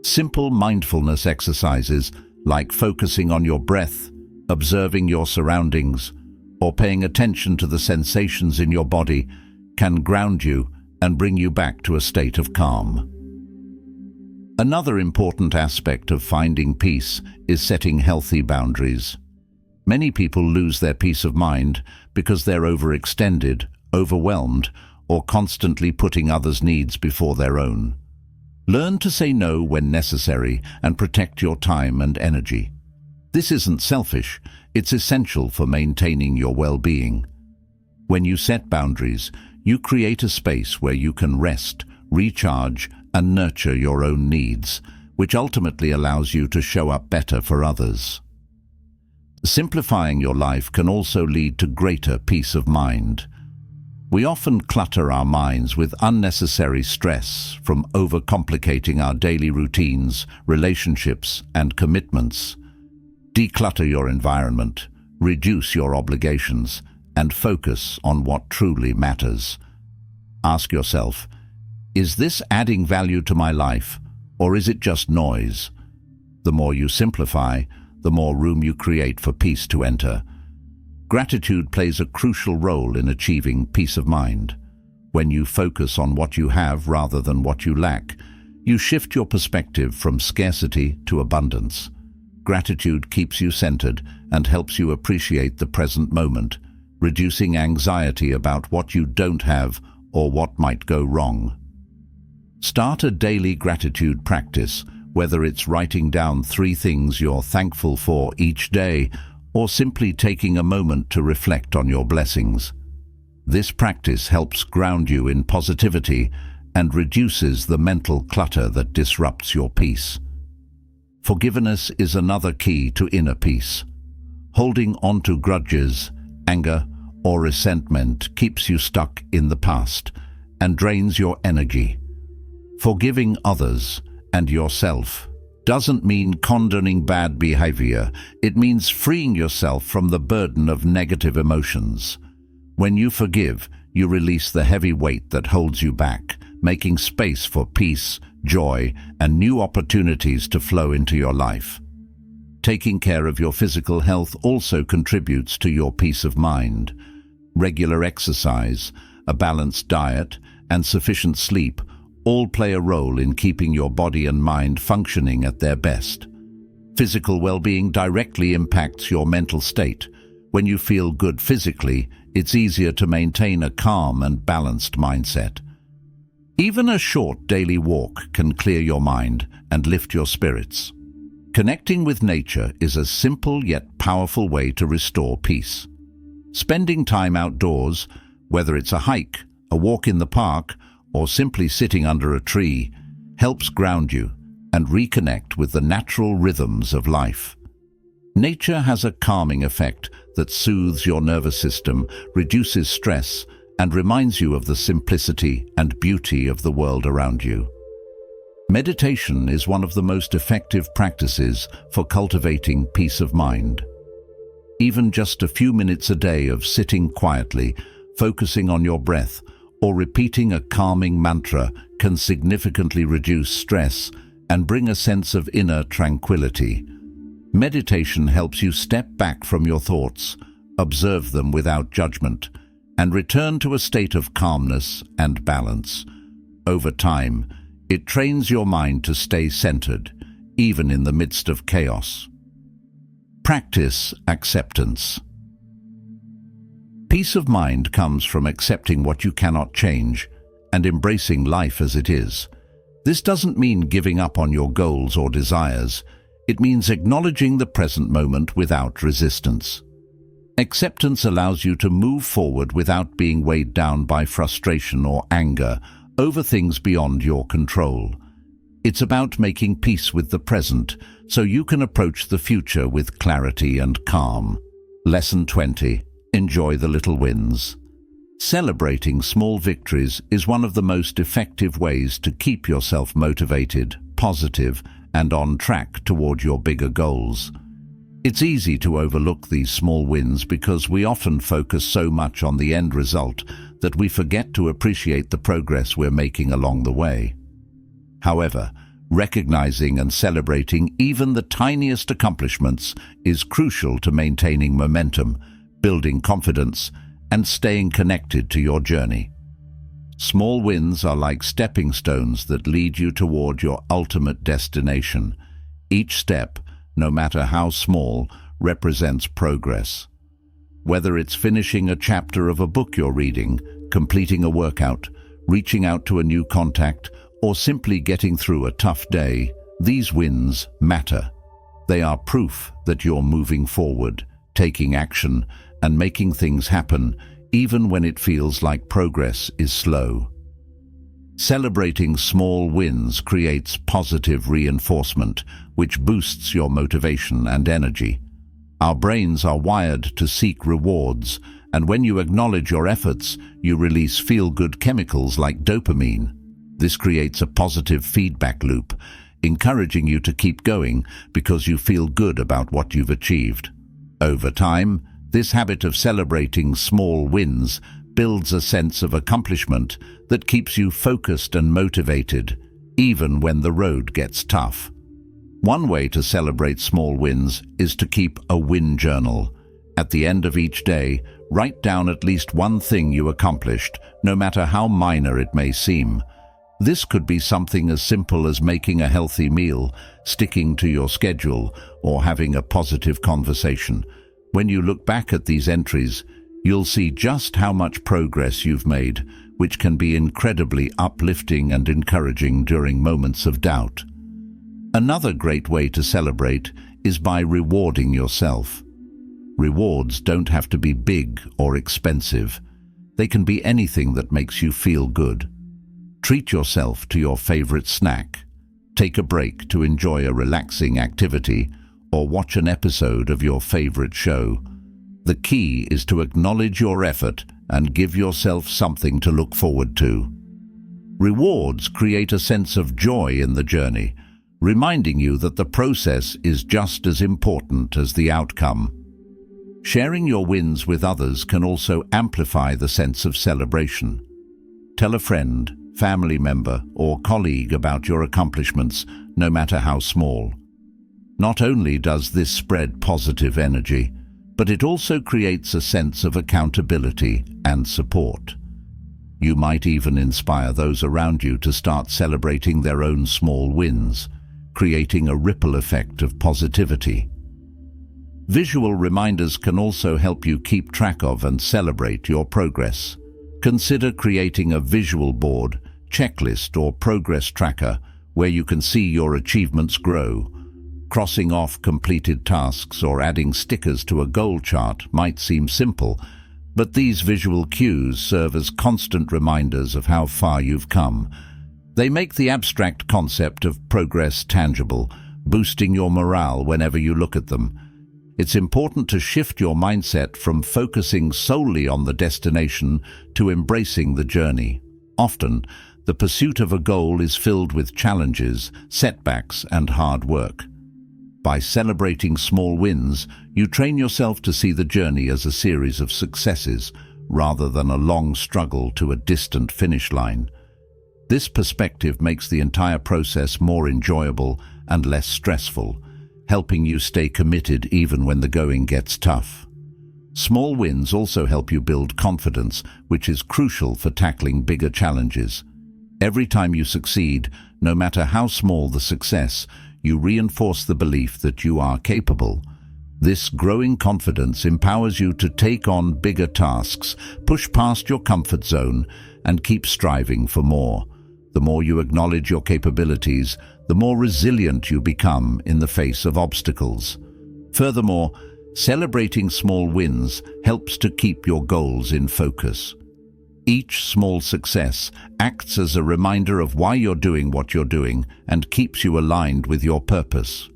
Simple mindfulness exercises like focusing on your breath, observing your surroundings, or paying attention to the sensations in your body can ground you and bring you back to a state of calm. Another important aspect of finding peace is setting healthy boundaries. Many people lose their peace of mind because they're overextended, overwhelmed, or constantly putting others' needs before their own. Learn to say no when necessary and protect your time and energy. This isn't selfish, it's essential for maintaining your well-being. When you set boundaries, you create a space where you can rest, recharge, and nurture your own needs, which ultimately allows you to show up better for others. Simplifying your life can also lead to greater peace of mind. We often clutter our minds with unnecessary stress from overcomplicating our daily routines, relationships, and commitments. Declutter your environment, reduce your obligations, and focus on what truly matters. Ask yourself, is this adding value to my life, or is it just noise? The more you simplify, the more room you create for peace to enter. Gratitude plays a crucial role in achieving peace of mind. When you focus on what you have rather than what you lack, you shift your perspective from scarcity to abundance. Gratitude keeps you centered and helps you appreciate the present moment, reducing anxiety about what you don't have or what might go wrong. Start a daily gratitude practice, whether it's writing down 3 things you're thankful for each day or simply taking a moment to reflect on your blessings. This practice helps ground you in positivity and reduces the mental clutter that disrupts your peace. Forgiveness is another key to inner peace. Holding on to grudges, anger, or resentment keeps you stuck in the past and drains your energy. Forgiving others and yourself doesn't mean condoning bad behavior. It means freeing yourself from the burden of negative emotions. When you forgive, you release the heavy weight that holds you back, making space for peace, joy, and new opportunities to flow into your life. Taking care of your physical health also contributes to your peace of mind. Regular exercise, a balanced diet, and sufficient sleep all play a role in keeping your body and mind functioning at their best. Physical well-being directly impacts your mental state. When you feel good physically, it's easier to maintain a calm and balanced mindset. Even a short daily walk can clear your mind and lift your spirits. Connecting with nature is a simple yet powerful way to restore peace. Spending time outdoors, whether it's a hike, a walk in the park, or simply sitting under a tree, helps ground you and reconnect with the natural rhythms of life. Nature has a calming effect that soothes your nervous system, reduces stress, and reminds you of the simplicity and beauty of the world around you. Meditation is one of the most effective practices for cultivating peace of mind. Even just a few minutes a day of sitting quietly, focusing on your breath, or repeating a calming mantra can significantly reduce stress and bring a sense of inner tranquility. Meditation helps you step back from your thoughts, observe them without judgment, and return to a state of calmness and balance. Over time, it trains your mind to stay centered, even in the midst of chaos. Practice acceptance. Peace of mind comes from accepting what you cannot change and embracing life as it is. This doesn't mean giving up on your goals or desires. It means acknowledging the present moment without resistance. Acceptance allows you to move forward without being weighed down by frustration or anger over things beyond your control. It's about making peace with the present so you can approach the future with clarity and calm. Lesson 20. Enjoy the little wins. Celebrating small victories is one of the most effective ways to keep yourself motivated, positive, and on track toward your bigger goals. It's easy to overlook these small wins because we often focus so much on the end result that we forget to appreciate the progress we're making along the way. However, recognizing and celebrating even the tiniest accomplishments is crucial to maintaining momentum, building confidence, and staying connected to your journey. Small wins are like stepping stones that lead you toward your ultimate destination. Each step, no matter how small, represents progress. Whether it's finishing a chapter of a book you're reading, completing a workout, reaching out to a new contact, or simply getting through a tough day, these wins matter. They are proof that you're moving forward, taking action, and making things happen, even when it feels like progress is slow. Celebrating small wins creates positive reinforcement, which boosts your motivation and energy. Our brains are wired to seek rewards, and when you acknowledge your efforts, you release feel-good chemicals like dopamine. This creates a positive feedback loop, encouraging you to keep going because you feel good about what you've achieved. Over time, this habit of celebrating small wins builds a sense of accomplishment that keeps you focused and motivated, even when the road gets tough. One way to celebrate small wins is to keep a win journal. At the end of each day, write down at least one thing you accomplished, no matter how minor it may seem. This could be something as simple as making a healthy meal, sticking to your schedule, or having a positive conversation. When you look back at these entries, you'll see just how much progress you've made, which can be incredibly uplifting and encouraging during moments of doubt. Another great way to celebrate is by rewarding yourself. Rewards don't have to be big or expensive. They can be anything that makes you feel good. Treat yourself to your favorite snack. Take a break to enjoy a relaxing activity, or watch an episode of your favorite show. The key is to acknowledge your effort and give yourself something to look forward to. Rewards create a sense of joy in the journey, reminding you that the process is just as important as the outcome. Sharing your wins with others can also amplify the sense of celebration. Tell a friend, family member, or colleague about your accomplishments, no matter how small. Not only does this spread positive energy, but it also creates a sense of accountability and support. You might even inspire those around you to start celebrating their own small wins, creating a ripple effect of positivity. Visual reminders can also help you keep track of and celebrate your progress. Consider creating a visual board, checklist, or progress tracker where you can see your achievements grow. Crossing off completed tasks or adding stickers to a goal chart might seem simple, but these visual cues serve as constant reminders of how far you've come. They make the abstract concept of progress tangible, boosting your morale whenever you look at them. It's important to shift your mindset from focusing solely on the destination to embracing the journey. Often, the pursuit of a goal is filled with challenges, setbacks, and hard work. By celebrating small wins, you train yourself to see the journey as a series of successes, rather than a long struggle to a distant finish line. This perspective makes the entire process more enjoyable and less stressful, helping you stay committed even when the going gets tough. Small wins also help you build confidence, which is crucial for tackling bigger challenges. Every time you succeed, no matter how small the success, you reinforce the belief that you are capable. This growing confidence empowers you to take on bigger tasks, push past your comfort zone, and keep striving for more. The more you acknowledge your capabilities, the more resilient you become in the face of obstacles. Furthermore, celebrating small wins helps to keep your goals in focus. Each small success acts as a reminder of why you're doing what you're doing and keeps you aligned with your purpose.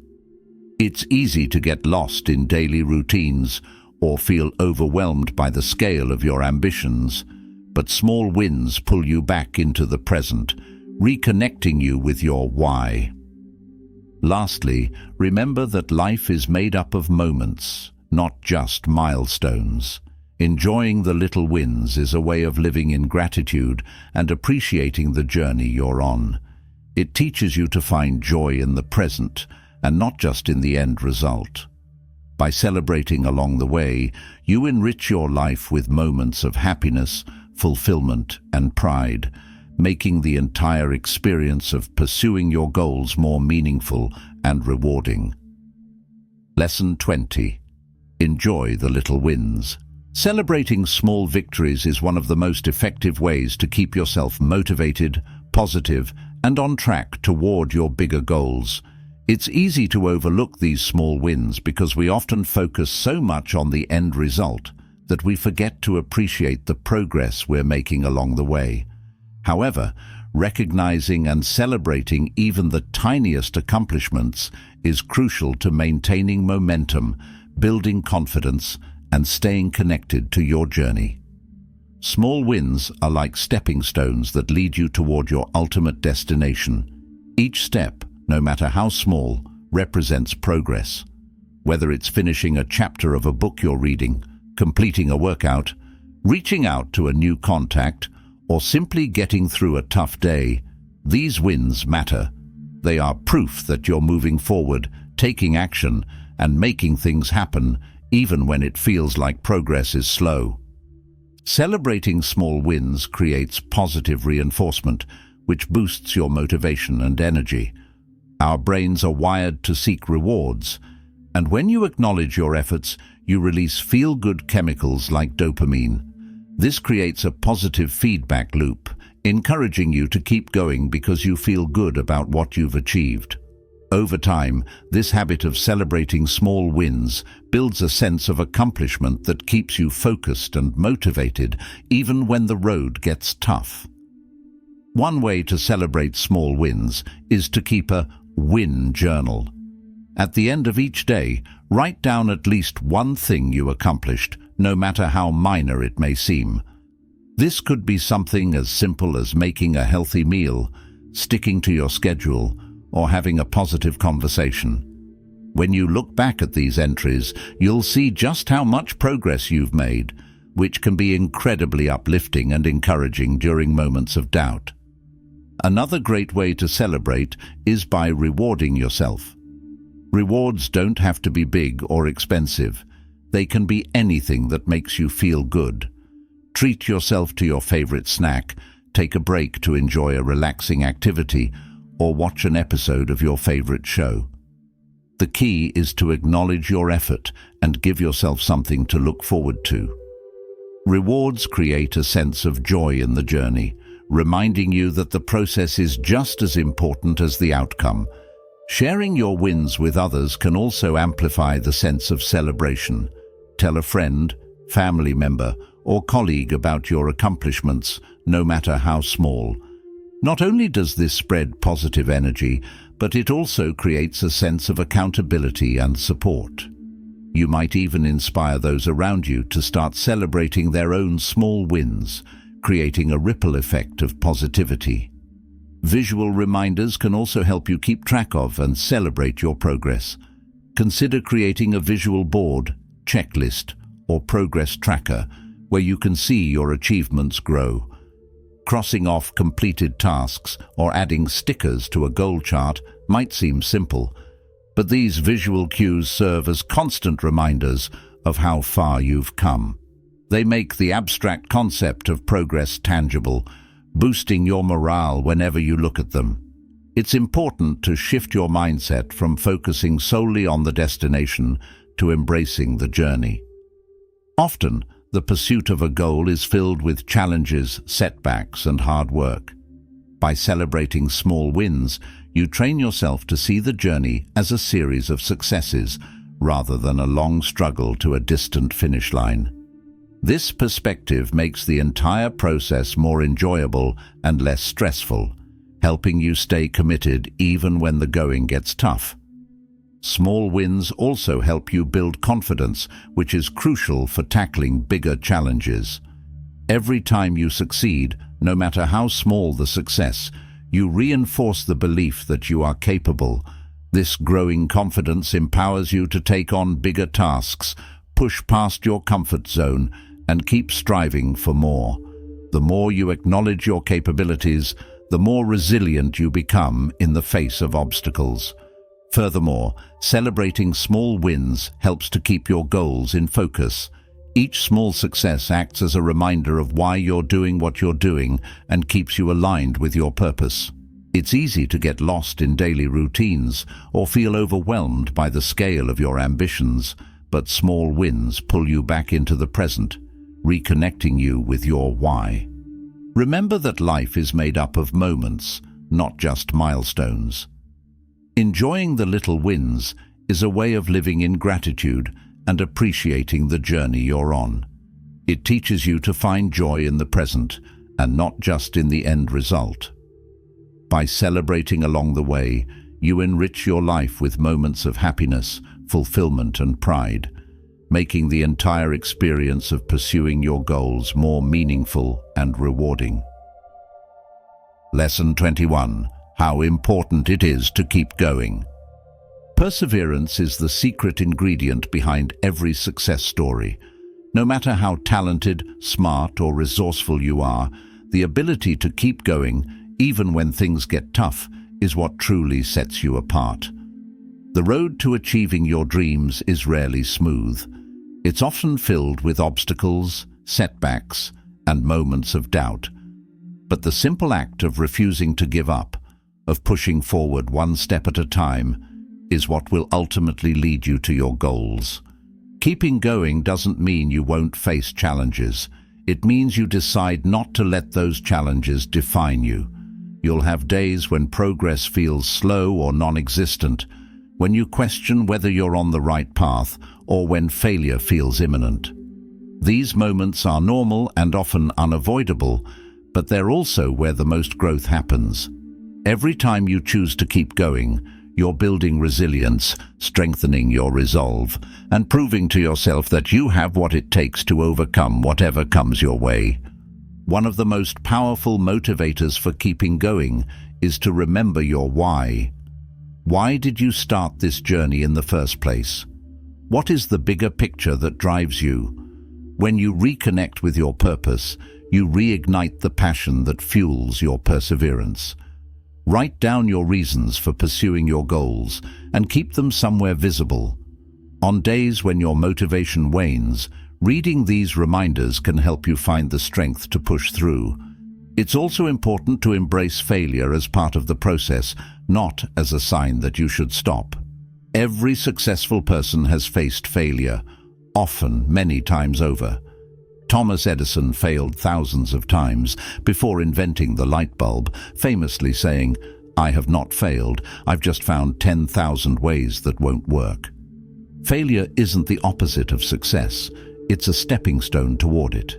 It's easy to get lost in daily routines or feel overwhelmed by the scale of your ambitions, but small wins pull you back into the present, reconnecting you with your why. Lastly, remember that life is made up of moments, not just milestones. Enjoying the little wins is a way of living in gratitude and appreciating the journey you're on. It teaches you to find joy in the present and not just in the end result. By celebrating along the way, you enrich your life with moments of happiness, fulfillment, and pride, making the entire experience of pursuing your goals more meaningful and rewarding. Lesson 20. Enjoy the little wins. Celebrating small victories is one of the most effective ways to keep yourself motivated, positive, and on track toward your bigger goals. It's easy to overlook these small wins because we often focus so much on the end result that we forget to appreciate the progress we're making along the way. However, recognizing and celebrating even the tiniest accomplishments is crucial to maintaining momentum, building confidence, and staying connected to your journey. Small wins are like stepping stones that lead you toward your ultimate destination. Each step, no matter how small, represents progress. Whether it's finishing a chapter of a book you're reading, completing a workout, reaching out to a new contact, or simply getting through a tough day, these wins matter. They are proof that you're moving forward, taking action, and making things happen, even when it feels like progress is slow. Celebrating small wins creates positive reinforcement, which boosts your motivation and energy. Our brains are wired to seek rewards, and when you acknowledge your efforts, you release feel-good chemicals like dopamine. This creates a positive feedback loop, encouraging you to keep going because you feel good about what you've achieved. Over time, this habit of celebrating small wins builds a sense of accomplishment that keeps you focused and motivated even when the road gets tough. One way to celebrate small wins is to keep a win journal. At the end of each day, write down at least one thing you accomplished, no matter how minor it may seem. This could be something as simple as making a healthy meal, sticking to your schedule, or having a positive conversation. When you look back at these entries, you'll see just how much progress you've made, which can be incredibly uplifting and encouraging during moments of doubt. Another great way to celebrate is by rewarding yourself. Rewards don't have to be big or expensive. They can be anything that makes you feel good. Treat yourself to your favorite snack, take a break to enjoy a relaxing activity, or watch an episode of your favorite show. The key is to acknowledge your effort and give yourself something to look forward to. Rewards create a sense of joy in the journey, reminding you that the process is just as important as the outcome. Sharing your wins with others can also amplify the sense of celebration. Tell a friend, family member, or colleague about your accomplishments, no matter how small. Not only does this spread positive energy, but it also creates a sense of accountability and support. You might even inspire those around you to start celebrating their own small wins, creating a ripple effect of positivity. Visual reminders can also help you keep track of and celebrate your progress. Consider creating a visual board, checklist, or progress tracker where you can see your achievements grow. Crossing off completed tasks or adding stickers to a goal chart might seem simple, but these visual cues serve as constant reminders of how far you've come. They make the abstract concept of progress tangible, boosting your morale whenever you look at them. It's important to shift your mindset from focusing solely on the destination to embracing the journey. Often, the pursuit of a goal is filled with challenges, setbacks, and hard work. By celebrating small wins, you train yourself to see the journey as a series of successes rather than a long struggle to a distant finish line. This perspective makes the entire process more enjoyable and less stressful, helping you stay committed even when the going gets tough. Small wins also help you build confidence, which is crucial for tackling bigger challenges. Every time you succeed, no matter how small the success, you reinforce the belief that you are capable. This growing confidence empowers you to take on bigger tasks, push past your comfort zone, and keep striving for more. The more you acknowledge your capabilities, the more resilient you become in the face of obstacles. Furthermore, celebrating small wins helps to keep your goals in focus. Each small success acts as a reminder of why you're doing what you're doing and keeps you aligned with your purpose. It's easy to get lost in daily routines or feel overwhelmed by the scale of your ambitions, but small wins pull you back into the present, reconnecting you with your why. Remember that life is made up of moments, not just milestones. Enjoying the little wins is a way of living in gratitude and appreciating the journey you're on. It teaches you to find joy in the present and not just in the end result. By celebrating along the way, you enrich your life with moments of happiness, fulfillment, and pride, making the entire experience of pursuing your goals more meaningful and rewarding. Lesson 21. How important it is to keep going. Perseverance is the secret ingredient behind every success story. No matter how talented, smart, or resourceful you are, the ability to keep going, even when things get tough, is what truly sets you apart. The road to achieving your dreams is rarely smooth. It's often filled with obstacles, setbacks, and moments of doubt. But the simple act of refusing to give up, of pushing forward one step at a time, is what will ultimately lead you to your goals. Keeping going doesn't mean you won't face challenges. It means you decide not to let those challenges define you. You'll have days when progress feels slow or non-existent, when you question whether you're on the right path, or when failure feels imminent. These moments are normal and often unavoidable, but they're also where the most growth happens. Every time you choose to keep going, you're building resilience, strengthening your resolve, and proving to yourself that you have what it takes to overcome whatever comes your way. One of the most powerful motivators for keeping going is to remember your why. Why did you start this journey in the first place? What is the bigger picture that drives you? When you reconnect with your purpose, you reignite the passion that fuels your perseverance. Write down your reasons for pursuing your goals and keep them somewhere visible. On days when your motivation wanes, reading these reminders can help you find the strength to push through. It's also important to embrace failure as part of the process, not as a sign that you should stop. Every successful person has faced failure, often many times over. Thomas Edison failed thousands of times before inventing the light bulb, famously saying, "I have not failed, I've just found 10,000 ways that won't work." Failure isn't the opposite of success, it's a stepping stone toward it.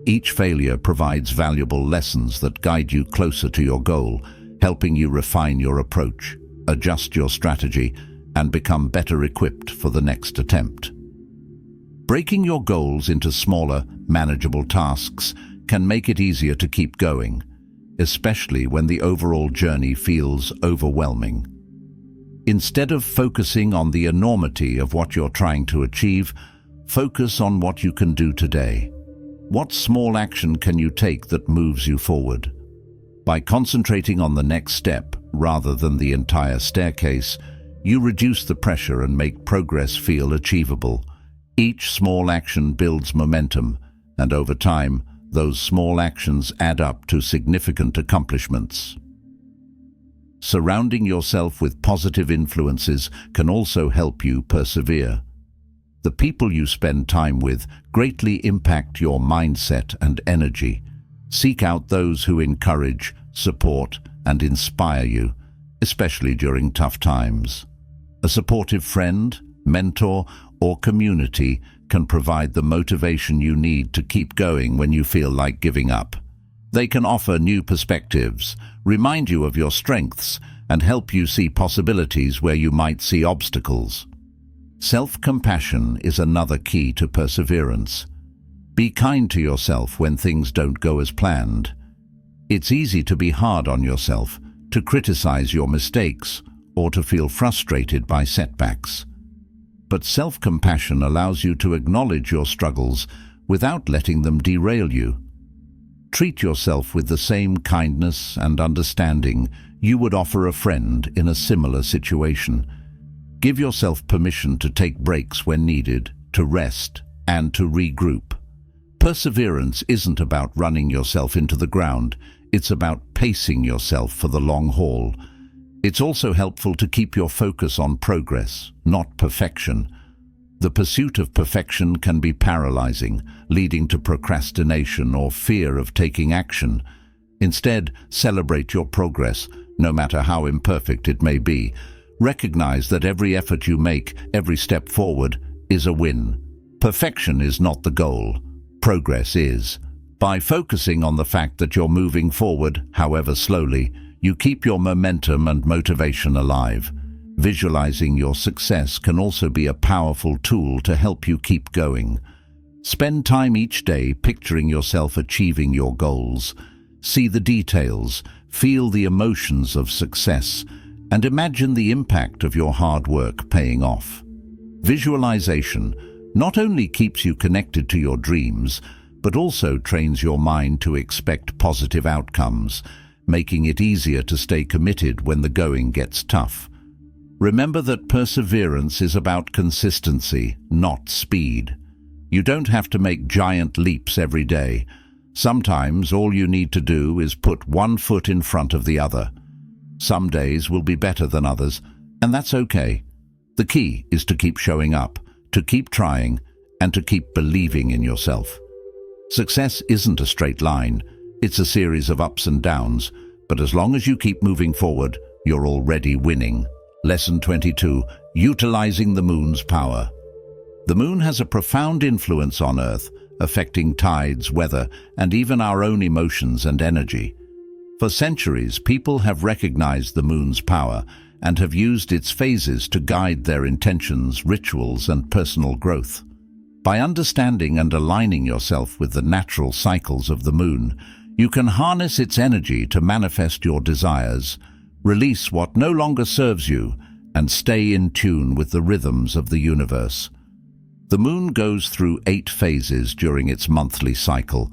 Each failure provides valuable lessons that guide you closer to your goal, helping you refine your approach, adjust your strategy, and become better equipped for the next attempt. Breaking your goals into smaller, manageable tasks can make it easier to keep going, especially when the overall journey feels overwhelming. Instead of focusing on the enormity of what you're trying to achieve, focus on what you can do today. What small action can you take that moves you forward? By concentrating on the next step rather than the entire staircase, you reduce the pressure and make progress feel achievable. Each small action builds momentum, and over time, those small actions add up to significant accomplishments. Surrounding yourself with positive influences can also help you persevere. The people you spend time with greatly impact your mindset and energy. Seek out those who encourage, support, and inspire you, especially during tough times. A supportive friend, mentor, or community can provide the motivation you need to keep going when you feel like giving up. They can offer new perspectives, remind you of your strengths, and help you see possibilities where you might see obstacles. Self-compassion is another key to perseverance. Be kind to yourself when things don't go as planned. It's easy to be hard on yourself, to criticize your mistakes, or to feel frustrated by setbacks. But self-compassion allows you to acknowledge your struggles without letting them derail you. Treat yourself with the same kindness and understanding you would offer a friend in a similar situation. Give yourself permission to take breaks when needed, to rest, and to regroup. Perseverance isn't about running yourself into the ground, it's about pacing yourself for the long haul. It's also helpful to keep your focus on progress, not perfection. The pursuit of perfection can be paralyzing, leading to procrastination or fear of taking action. Instead, celebrate your progress, no matter how imperfect it may be. Recognize that every effort you make, every step forward, is a win. Perfection is not the goal. Progress is. By focusing on the fact that you're moving forward, however slowly, you keep your momentum and motivation alive. Visualizing your success can also be a powerful tool to help you keep going. Spend time each day picturing yourself achieving your goals. See the details, feel the emotions of success, and imagine the impact of your hard work paying off. Visualization not only keeps you connected to your dreams, but also trains your mind to expect positive outcomes, making it easier to stay committed when the going gets tough. Remember that perseverance is about consistency, not speed. You don't have to make giant leaps every day. Sometimes all you need to do is put one foot in front of the other. Some days will be better than others, and that's okay. The key is to keep showing up, to keep trying, and to keep believing in yourself. Success isn't a straight line. It's a series of ups and downs, but as long as you keep moving forward, you're already winning. Lesson 22. Utilizing the moon's power. The moon has a profound influence on Earth, affecting tides, weather, and even our own emotions and energy. For centuries, people have recognized the moon's power and have used its phases to guide their intentions, rituals, and personal growth. By understanding and aligning yourself with the natural cycles of the moon, you can harness its energy to manifest your desires, release what no longer serves you, and stay in tune with the rhythms of the universe. The moon goes through 8 phases during its monthly cycle,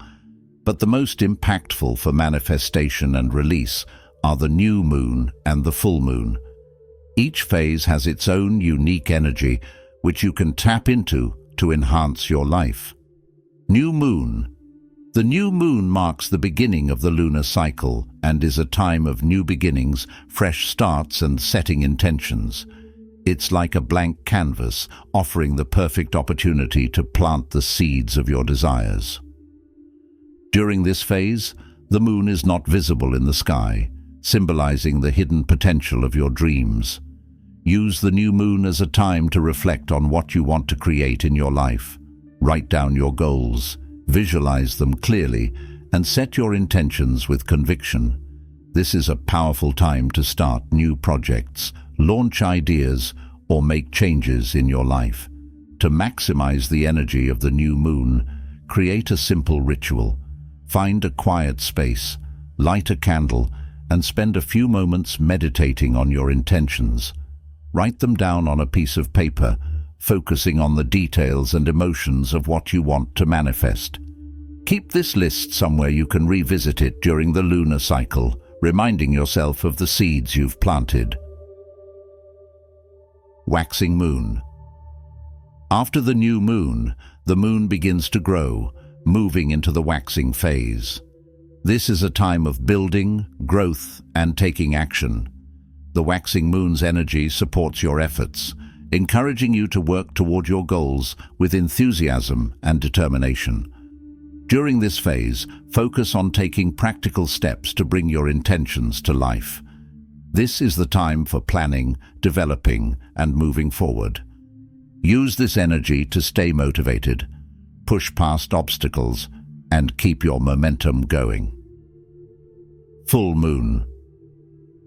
but the most impactful for manifestation and release are the new moon and the full moon. Each phase has its own unique energy, which you can tap into to enhance your life. New moon. The new moon marks the beginning of the lunar cycle and is a time of new beginnings, fresh starts, and setting intentions. It's like a blank canvas, offering the perfect opportunity to plant the seeds of your desires. During this phase, the moon is not visible in the sky, symbolizing the hidden potential of your dreams. Use the new moon as a time to reflect on what you want to create in your life. Write down your goals, visualize them clearly, and set your intentions with conviction. This is a powerful time to start new projects, launch ideas, or make changes in your life. To maximize the energy of the new moon, create a simple ritual. Find a quiet space, light a candle, and spend a few moments meditating on your intentions. Write them down on a piece of paper, focusing on the details and emotions of what you want to manifest. Keep this list somewhere you can revisit it during the lunar cycle, reminding yourself of the seeds you've planted. Waxing moon. After the new moon, the moon begins to grow, moving into the waxing phase. This is a time of building, growth, and taking action. The waxing moon's energy supports your efforts, encouraging you to work toward your goals with enthusiasm and determination. During this phase, focus on taking practical steps to bring your intentions to life. This is the time for planning, developing, and moving forward. Use this energy to stay motivated, push past obstacles, and keep your momentum going. Full moon.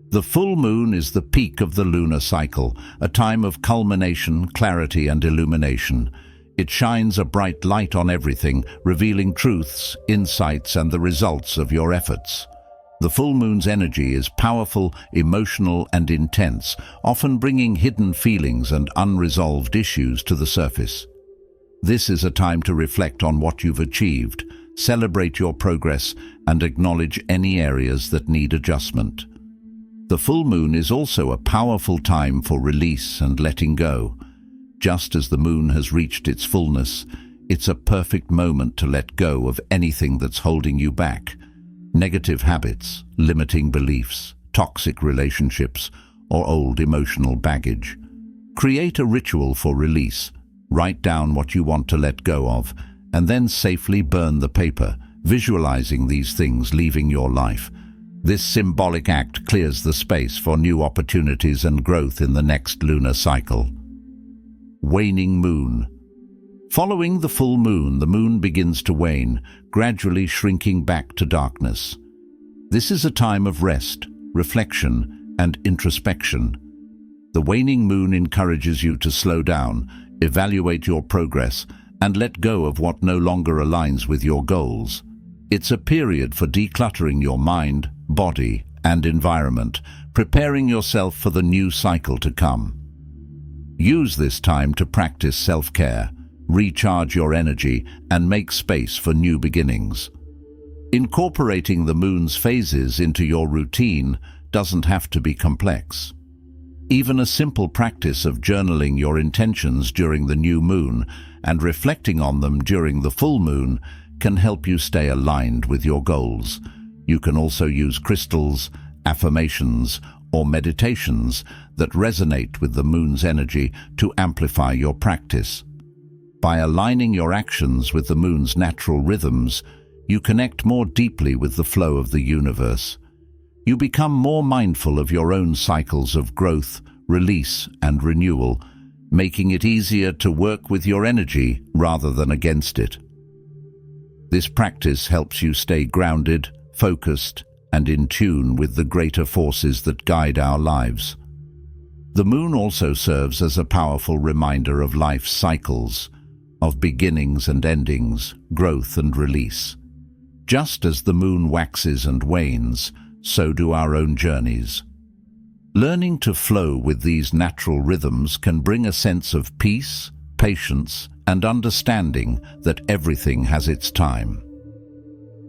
The full moon is the peak of the lunar cycle, a time of culmination, clarity, and illumination. It shines a bright light on everything, revealing truths, insights, and the results of your efforts. The full moon's energy is powerful, emotional, and intense, often bringing hidden feelings and unresolved issues to the surface. This is a time to reflect on what you've achieved, celebrate your progress, and acknowledge any areas that need adjustment. The full moon is also a powerful time for release and letting go. Just as the moon has reached its fullness, it's a perfect moment to let go of anything that's holding you back. Negative habits, limiting beliefs, toxic relationships, or old emotional baggage. Create a ritual for release. Write down what you want to let go of, and then safely burn the paper, visualizing these things leaving your life. This symbolic act clears the space for new opportunities and growth in the next lunar cycle. Waning moon. Following the full moon, the moon begins to wane, gradually shrinking back to darkness. This is a time of rest, reflection, and introspection. The waning moon encourages you to slow down, evaluate your progress, and let go of what no longer aligns with your goals. It's a period for decluttering your mind, body, and environment, preparing yourself for the new cycle to come. Use this time to practice self-care, recharge your energy, and make space for new beginnings. Incorporating the moon's phases into your routine doesn't have to be complex. Even a simple practice of journaling your intentions during the new moon and reflecting on them during the full moon can help you stay aligned with your goals. You can also use crystals, affirmations, or meditations that resonate with the moon's energy to amplify your practice. By aligning your actions with the moon's natural rhythms, you connect more deeply with the flow of the universe. You become more mindful of your own cycles of growth, release, and renewal, making it easier to work with your energy rather than against it. This practice helps you stay grounded, focused, and in tune with the greater forces that guide our lives. The moon also serves as a powerful reminder of life's cycles, of beginnings and endings, growth and release. Just as the moon waxes and wanes, so do our own journeys. Learning to flow with these natural rhythms can bring a sense of peace, patience, and understanding that everything has its time.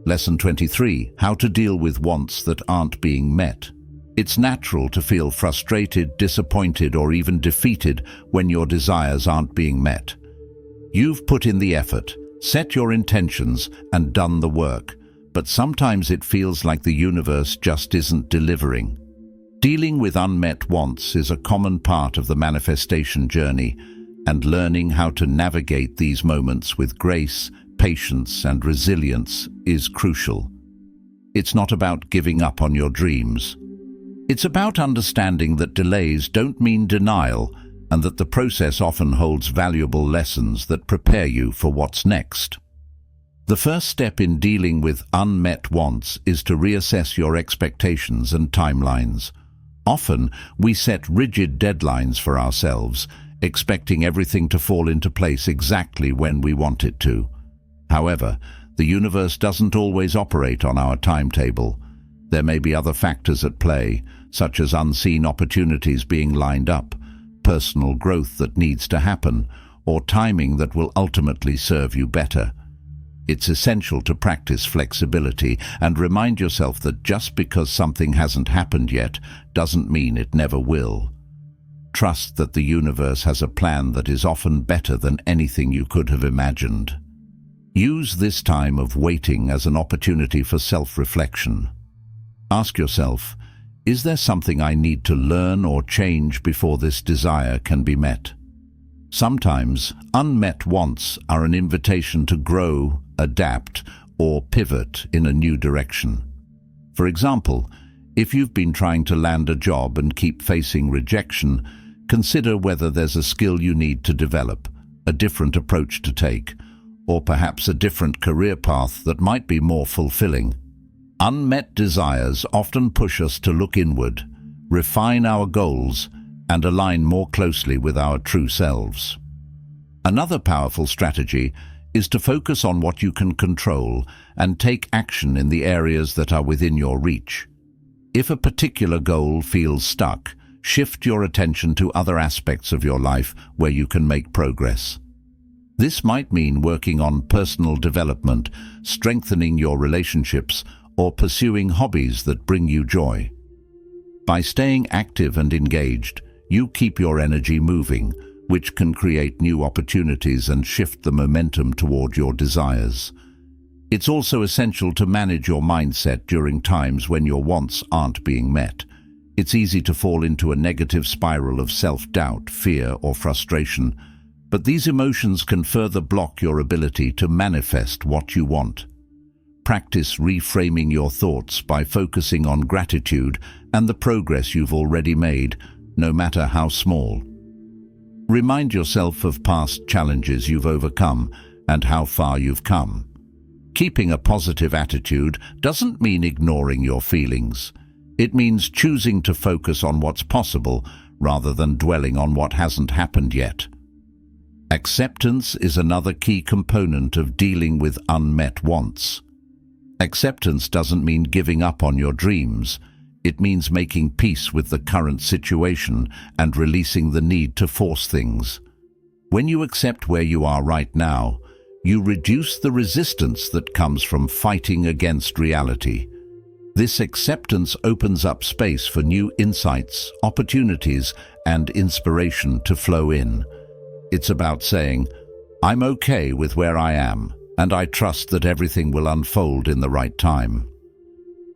Lesson 23: How to deal with wants that aren't being met. It's natural to feel frustrated, disappointed, or even defeated when your desires aren't being met. You've put in the effort, set your intentions, and done the work, but sometimes it feels like the universe just isn't delivering. Dealing with unmet wants is a common part of the manifestation journey, and learning how to navigate these moments with grace, patience, and resilience is crucial. It's not about giving up on your dreams. It's about understanding that delays don't mean denial, and that the process often holds valuable lessons that prepare you for what's next. The first step in dealing with unmet wants is to reassess your expectations and timelines. Often, we set rigid deadlines for ourselves, expecting everything to fall into place exactly when we want it to. However, the universe doesn't always operate on our timetable. There may be other factors at play, such as unseen opportunities being lined up, personal growth that needs to happen, or timing that will ultimately serve you better. It's essential to practice flexibility and remind yourself that just because something hasn't happened yet doesn't mean it never will. Trust that the universe has a plan that is often better than anything you could have imagined. Use this time of waiting as an opportunity for self-reflection. Ask yourself, is there something I need to learn or change before this desire can be met? Sometimes, unmet wants are an invitation to grow, adapt, or pivot in a new direction. For example, if you've been trying to land a job and keep facing rejection, Consider whether there's a skill you need to develop, a different approach to take, or perhaps a different career path that might be more fulfilling. Unmet desires often push us to look inward, refine our goals, and align more closely with our true selves. Another powerful strategy is to focus on what you can control and take action in the areas that are within your reach. If a particular goal feels stuck, shift your attention to other aspects of your life where you can make progress. This might mean working on personal development, strengthening your relationships, or pursuing hobbies that bring you joy. By staying active and engaged, you keep your energy moving, which can create new opportunities and shift the momentum toward your desires. It's also essential to manage your mindset during times when your wants aren't being met. It's easy to fall into a negative spiral of self-doubt, fear, or frustration, but these emotions can further block your ability to manifest what you want. Practice reframing your thoughts by focusing on gratitude and the progress you've already made, no matter how small. Remind yourself of past challenges you've overcome and how far you've come. Keeping a positive attitude doesn't mean ignoring your feelings. It means choosing to focus on what's possible rather than dwelling on what hasn't happened yet. Acceptance is another key component of dealing with unmet wants. Acceptance doesn't mean giving up on your dreams. It means making peace with the current situation and releasing the need to force things. When you accept where you are right now, you reduce the resistance that comes from fighting against reality. This acceptance opens up space for new insights, opportunities, and inspiration to flow in. It's about saying, "I'm okay with where I am, and I trust that everything will unfold in the right time."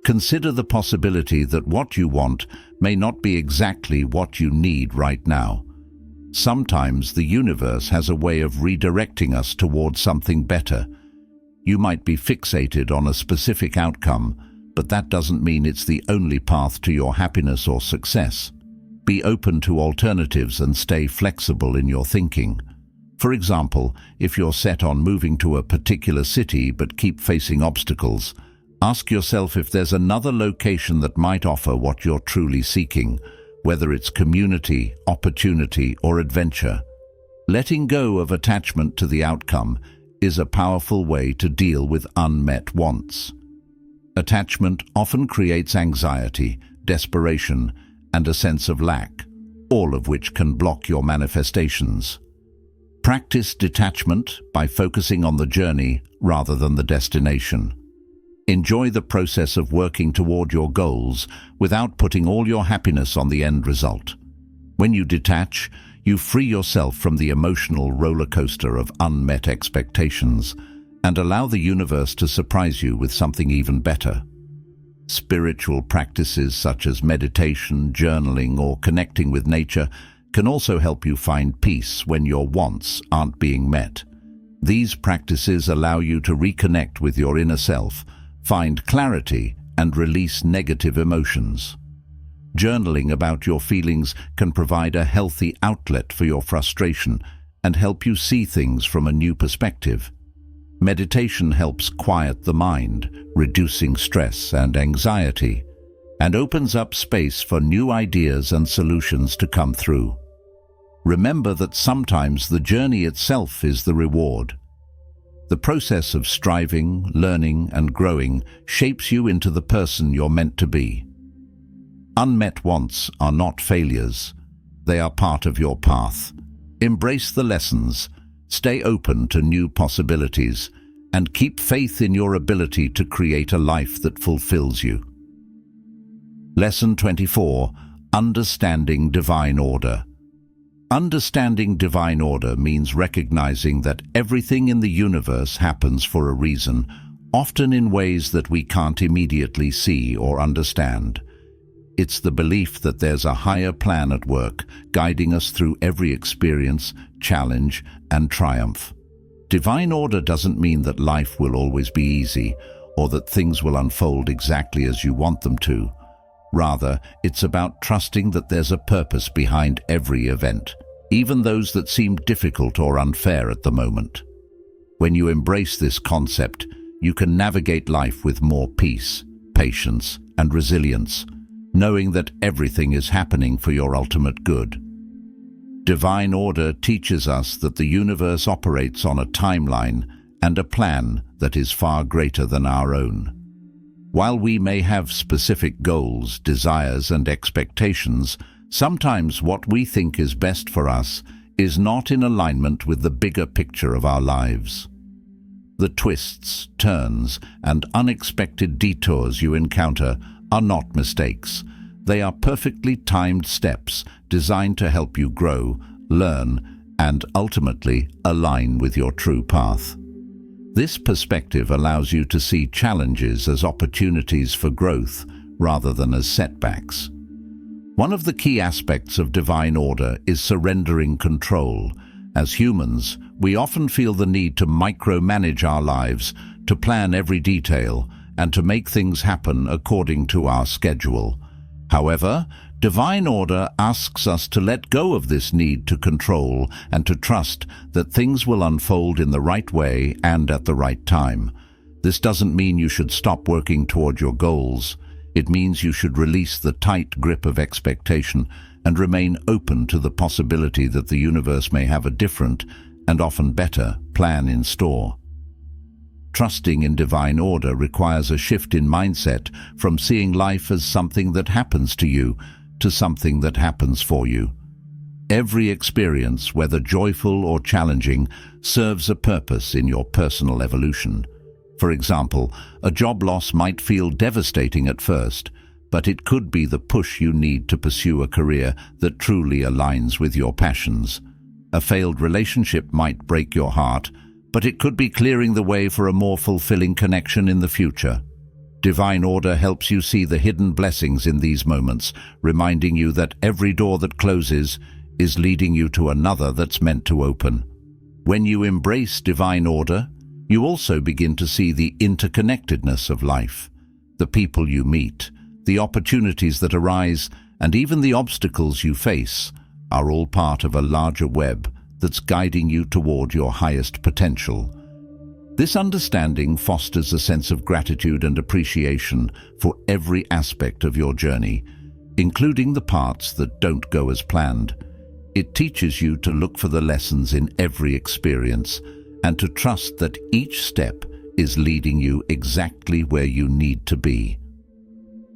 Consider the possibility that what you want may not be exactly what you need right now. Sometimes the universe has a way of redirecting us towards something better. You might be fixated on a specific outcome, but that doesn't mean it's the only path to your happiness or success. Be open to alternatives and stay flexible in your thinking. For example, if you're set on moving to a particular city but keep facing obstacles, ask yourself if there's another location that might offer what you're truly seeking, whether it's community, opportunity, or adventure. Letting go of attachment to the outcome is a powerful way to deal with unmet wants. Attachment often creates anxiety, desperation, and a sense of lack, all of which can block your manifestations. Practice detachment by focusing on the journey rather than the destination. Enjoy the process of working toward your goals without putting all your happiness on the end result. When you detach, you free yourself from the emotional roller coaster of unmet expectations and allow the universe to surprise you with something even better. Spiritual practices such as meditation, journaling, or connecting with nature can also help you find peace when your wants aren't being met. These practices allow you to reconnect with your inner self, find clarity, and release negative emotions. Journaling about your feelings can provide a healthy outlet for your frustration and help you see things from a new perspective. Meditation helps quiet the mind, reducing stress and anxiety, and opens up space for new ideas and solutions to come through. Remember that sometimes the journey itself is the reward. The process of striving, learning, and growing shapes you into the person you're meant to be. Unmet wants are not failures. They are part of your path. Embrace the lessons, stay open to new possibilities, and keep faith in your ability to create a life that fulfills you. Lesson 24. Understanding Divine Order. Understanding divine order means recognizing that everything in the universe happens for a reason, often in ways that we can't immediately see or understand. It's the belief that there's a higher plan at work, guiding us through every experience, challenge, and triumph. Divine order doesn't mean that life will always be easy, or that things will unfold exactly as you want them to. Rather, it's about trusting that there's a purpose behind every event, even those that seem difficult or unfair at the moment. When you embrace this concept, you can navigate life with more peace, patience, and resilience, knowing that everything is happening for your ultimate good. Divine order teaches us that the universe operates on a timeline and a plan that is far greater than our own. While we may have specific goals, desires, and expectations, sometimes what we think is best for us is not in alignment with the bigger picture of our lives. The twists, turns, and unexpected detours you encounter are not mistakes. They are perfectly timed steps designed to help you grow, learn, and ultimately align with your true path. This perspective allows you to see challenges as opportunities for growth rather than as setbacks. One of the key aspects of divine order is surrendering control. As humans, we often feel the need to micromanage our lives, to plan every detail, and to make things happen according to our schedule. However, divine order asks us to let go of this need to control and to trust that things will unfold in the right way and at the right time. This doesn't mean you should stop working toward your goals. It means you should release the tight grip of expectation and remain open to the possibility that the universe may have a different, and often better, plan in store. Trusting in divine order requires a shift in mindset from seeing life as something that happens to you to something that happens for you. Every experience, whether joyful or challenging, serves a purpose in your personal evolution. For example, a job loss might feel devastating at first, but it could be the push you need to pursue a career that truly aligns with your passions. A failed relationship might break your heart, but it could be clearing the way for a more fulfilling connection in the future. Divine order helps you see the hidden blessings in these moments, reminding you that every door that closes is leading you to another that's meant to open. When you embrace divine order, you also begin to see the interconnectedness of life. The people you meet, the opportunities that arise, and even the obstacles you face are all part of a larger web that's guiding you toward your highest potential. This understanding fosters a sense of gratitude and appreciation for every aspect of your journey, including the parts that don't go as planned. It teaches you to look for the lessons in every experience and to trust that each step is leading you exactly where you need to be.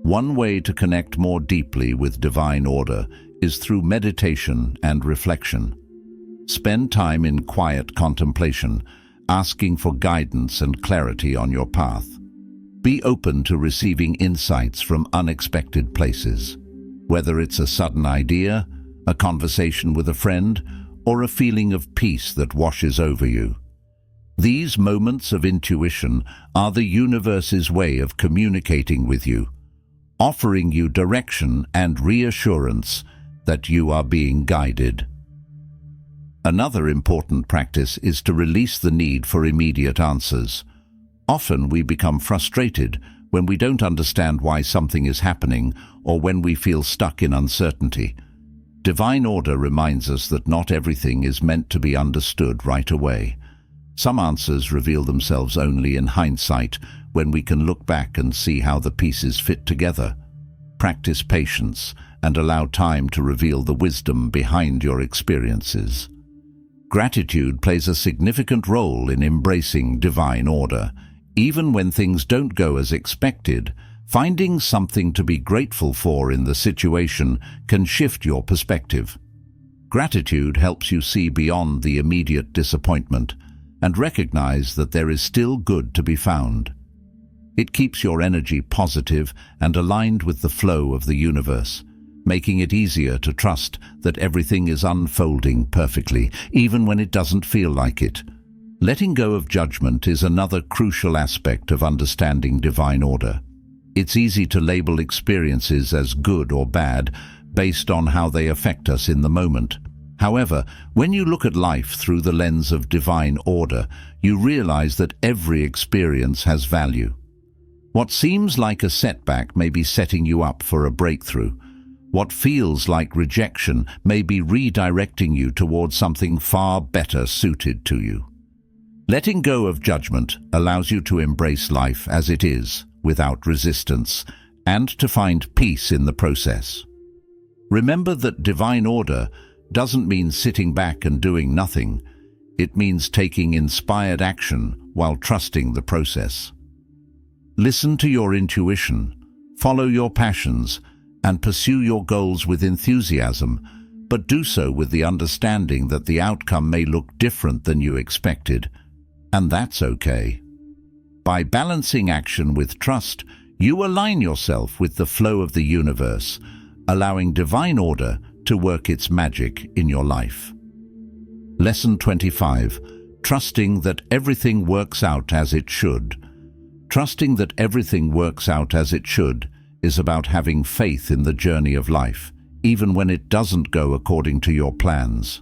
One way to connect more deeply with divine order is through meditation and reflection. Spend time in quiet contemplation, asking for guidance and clarity on your path. Be open to receiving insights from unexpected places, whether it's a sudden idea, a conversation with a friend, or a feeling of peace that washes over you. These moments of intuition are the universe's way of communicating with you, offering you direction and reassurance that you are being guided. Another important practice is to release the need for immediate answers. Often we become frustrated when we don't understand why something is happening or when we feel stuck in uncertainty. Divine order reminds us that not everything is meant to be understood right away. Some answers reveal themselves only in hindsight, when we can look back and see how the pieces fit together. Practice patience and allow time to reveal the wisdom behind your experiences. Gratitude plays a significant role in embracing divine order. Even when things don't go as expected, finding something to be grateful for in the situation can shift your perspective. Gratitude helps you see beyond the immediate disappointment and recognize that there is still good to be found. It keeps your energy positive and aligned with the flow of the universe, making it easier to trust that everything is unfolding perfectly, even when it doesn't feel like it. Letting go of judgment is another crucial aspect of understanding divine order. It's easy to label experiences as good or bad based on how they affect us in the moment. However, when you look at life through the lens of divine order, you realize that every experience has value. What seems like a setback may be setting you up for a breakthrough. What feels like rejection may be redirecting you towards something far better suited to you. Letting go of judgment allows you to embrace life as it is, without resistance, and to find peace in the process. Remember that divine order doesn't mean sitting back and doing nothing. It means taking inspired action while trusting the process. Listen to your intuition, follow your passions, and pursue your goals with enthusiasm, but do so with the understanding that the outcome may look different than you expected, and that's okay. By balancing action with trust, you align yourself with the flow of the universe, allowing divine order to work its magic in your life. Lesson 25. Trusting that everything works out as it should. Trusting that everything works out as it should is about having faith in the journey of life, even when it doesn't go according to your plans.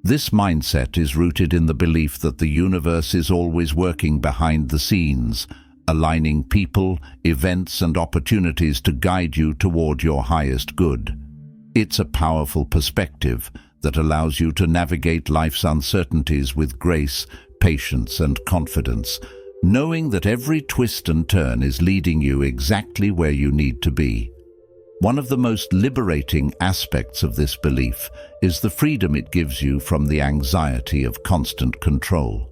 This mindset is rooted in the belief that the universe is always working behind the scenes, aligning people, events, and opportunities to guide you toward your highest good. It's a powerful perspective that allows you to navigate life's uncertainties with grace, patience, and confidence, knowing that every twist and turn is leading you exactly where you need to be. One of the most liberating aspects of this belief is the freedom it gives you from the anxiety of constant control.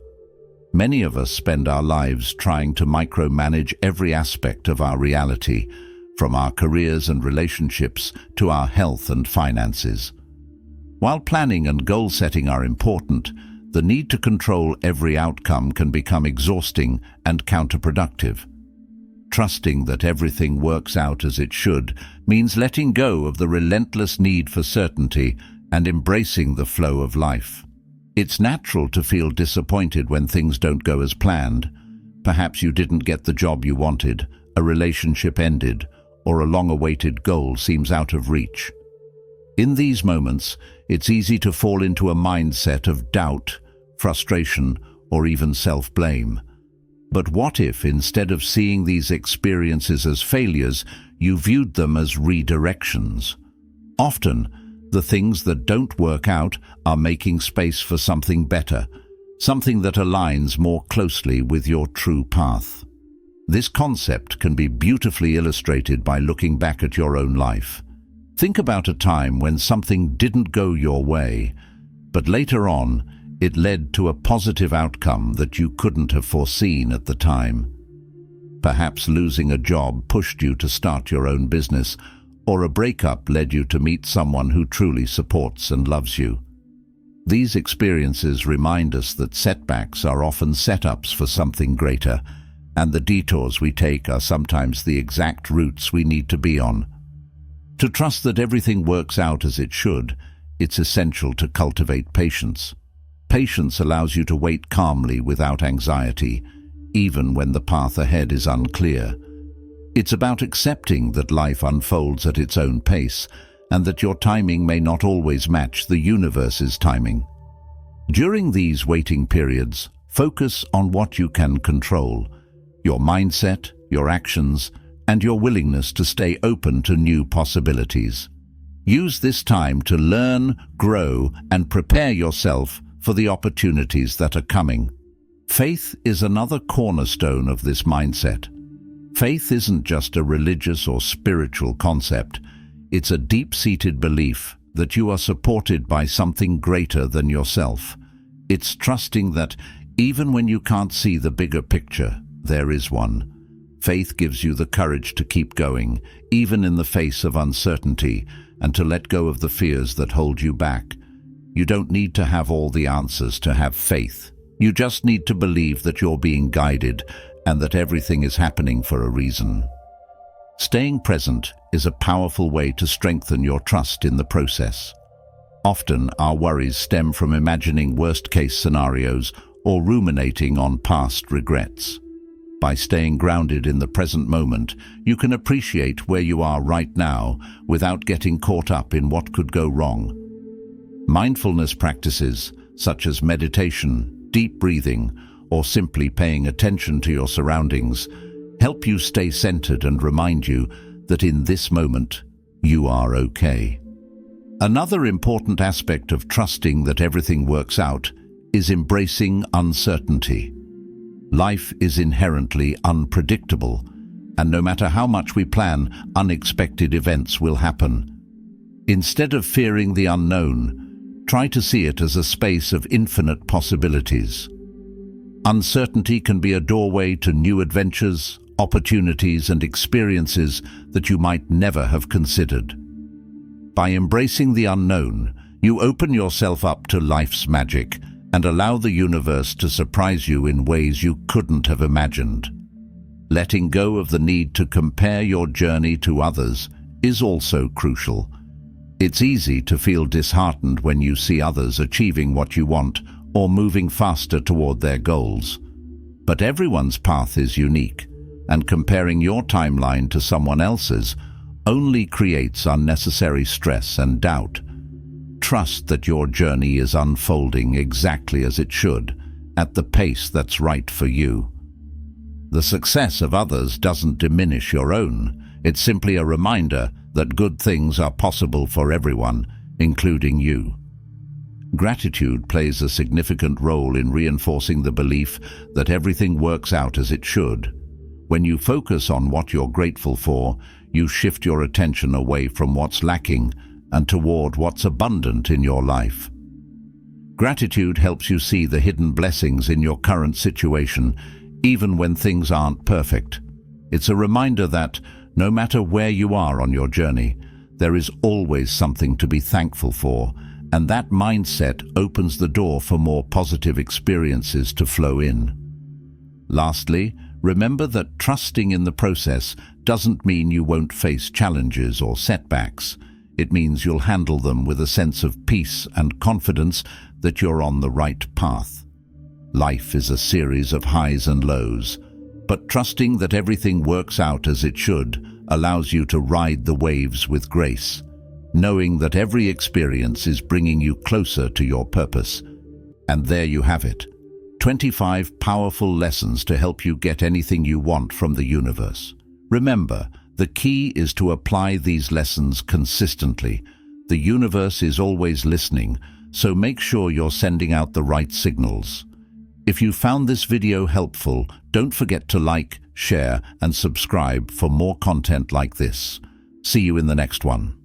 Many of us spend our lives trying to micromanage every aspect of our reality, from our careers and relationships to our health and finances. While planning and goal setting are important, the need to control every outcome can become exhausting and counterproductive. Trusting that everything works out as it should means letting go of the relentless need for certainty and embracing the flow of life. It's natural to feel disappointed when things don't go as planned. Perhaps you didn't get the job you wanted, a relationship ended, or a long-awaited goal seems out of reach. In these moments, it's easy to fall into a mindset of doubt, frustration, or even self-blame. But what if, instead of seeing these experiences as failures, you viewed them as redirections? Often, the things that don't work out are making space for something better, something that aligns more closely with your true path. This concept can be beautifully illustrated by looking back at your own life. Think about a time when something didn't go your way, but later on, it led to a positive outcome that you couldn't have foreseen at the time. Perhaps losing a job pushed you to start your own business, or a breakup led you to meet someone who truly supports and loves you. These experiences remind us that setbacks are often setups for something greater, and the detours we take are sometimes the exact routes we need to be on. To trust that everything works out as it should, it's essential to cultivate patience. Patience allows you to wait calmly without anxiety, even when the path ahead is unclear. It's about accepting that life unfolds at its own pace, and that your timing may not always match the universe's timing. During these waiting periods, focus on what you can control: your mindset, your actions, and your willingness to stay open to new possibilities. Use this time to learn, grow, and prepare yourself for the opportunities that are coming. Faith is another cornerstone of this mindset. Faith isn't just a religious or spiritual concept. It's a deep-seated belief that you are supported by something greater than yourself. It's trusting that even when you can't see the bigger picture, there is one. Faith gives you the courage to keep going, even in the face of uncertainty, and to let go of the fears that hold you back. You don't need to have all the answers to have faith. You just need to believe that you're being guided and that everything is happening for a reason. Staying present is a powerful way to strengthen your trust in the process. Often, our worries stem from imagining worst-case scenarios or ruminating on past regrets. By staying grounded in the present moment, you can appreciate where you are right now without getting caught up in what could go wrong. Mindfulness practices, such as meditation, deep breathing, or simply paying attention to your surroundings, help you stay centered and remind you that in this moment, you are okay. Another important aspect of trusting that everything works out is embracing uncertainty. Life is inherently unpredictable, and no matter how much we plan, unexpected events will happen. Instead of fearing the unknown, try to see it as a space of infinite possibilities. Uncertainty can be a doorway to new adventures, opportunities, and experiences that you might never have considered. By embracing the unknown, you open yourself up to life's magic and allow the universe to surprise you in ways you couldn't have imagined. Letting go of the need to compare your journey to others is also crucial. It's easy to feel disheartened when you see others achieving what you want or moving faster toward their goals. But everyone's path is unique, and comparing your timeline to someone else's only creates unnecessary stress and doubt. Trust that your journey is unfolding exactly as it should, at the pace that's right for you. The success of others doesn't diminish your own. It's simply a reminder that good things are possible for everyone, including you. Gratitude plays a significant role in reinforcing the belief that everything works out as it should. When you focus on what you're grateful for, you shift your attention away from what's lacking and toward what's abundant in your life. Gratitude helps you see the hidden blessings in your current situation, even when things aren't perfect. It's a reminder that, no matter where you are on your journey, there is always something to be thankful for, and that mindset opens the door for more positive experiences to flow in. Lastly, remember that trusting in the process doesn't mean you won't face challenges or setbacks. It means you'll handle them with a sense of peace and confidence that you're on the right path. Life is a series of highs and lows, but trusting that everything works out as it should allows you to ride the waves with grace, knowing that every experience is bringing you closer to your purpose. And there you have it, 25 powerful lessons to help you get anything you want from the universe. Remember, the key is to apply these lessons consistently. The universe is always listening, so make sure you're sending out the right signals. If you found this video helpful, don't forget to like, share, and subscribe for more content like this. See you in the next one.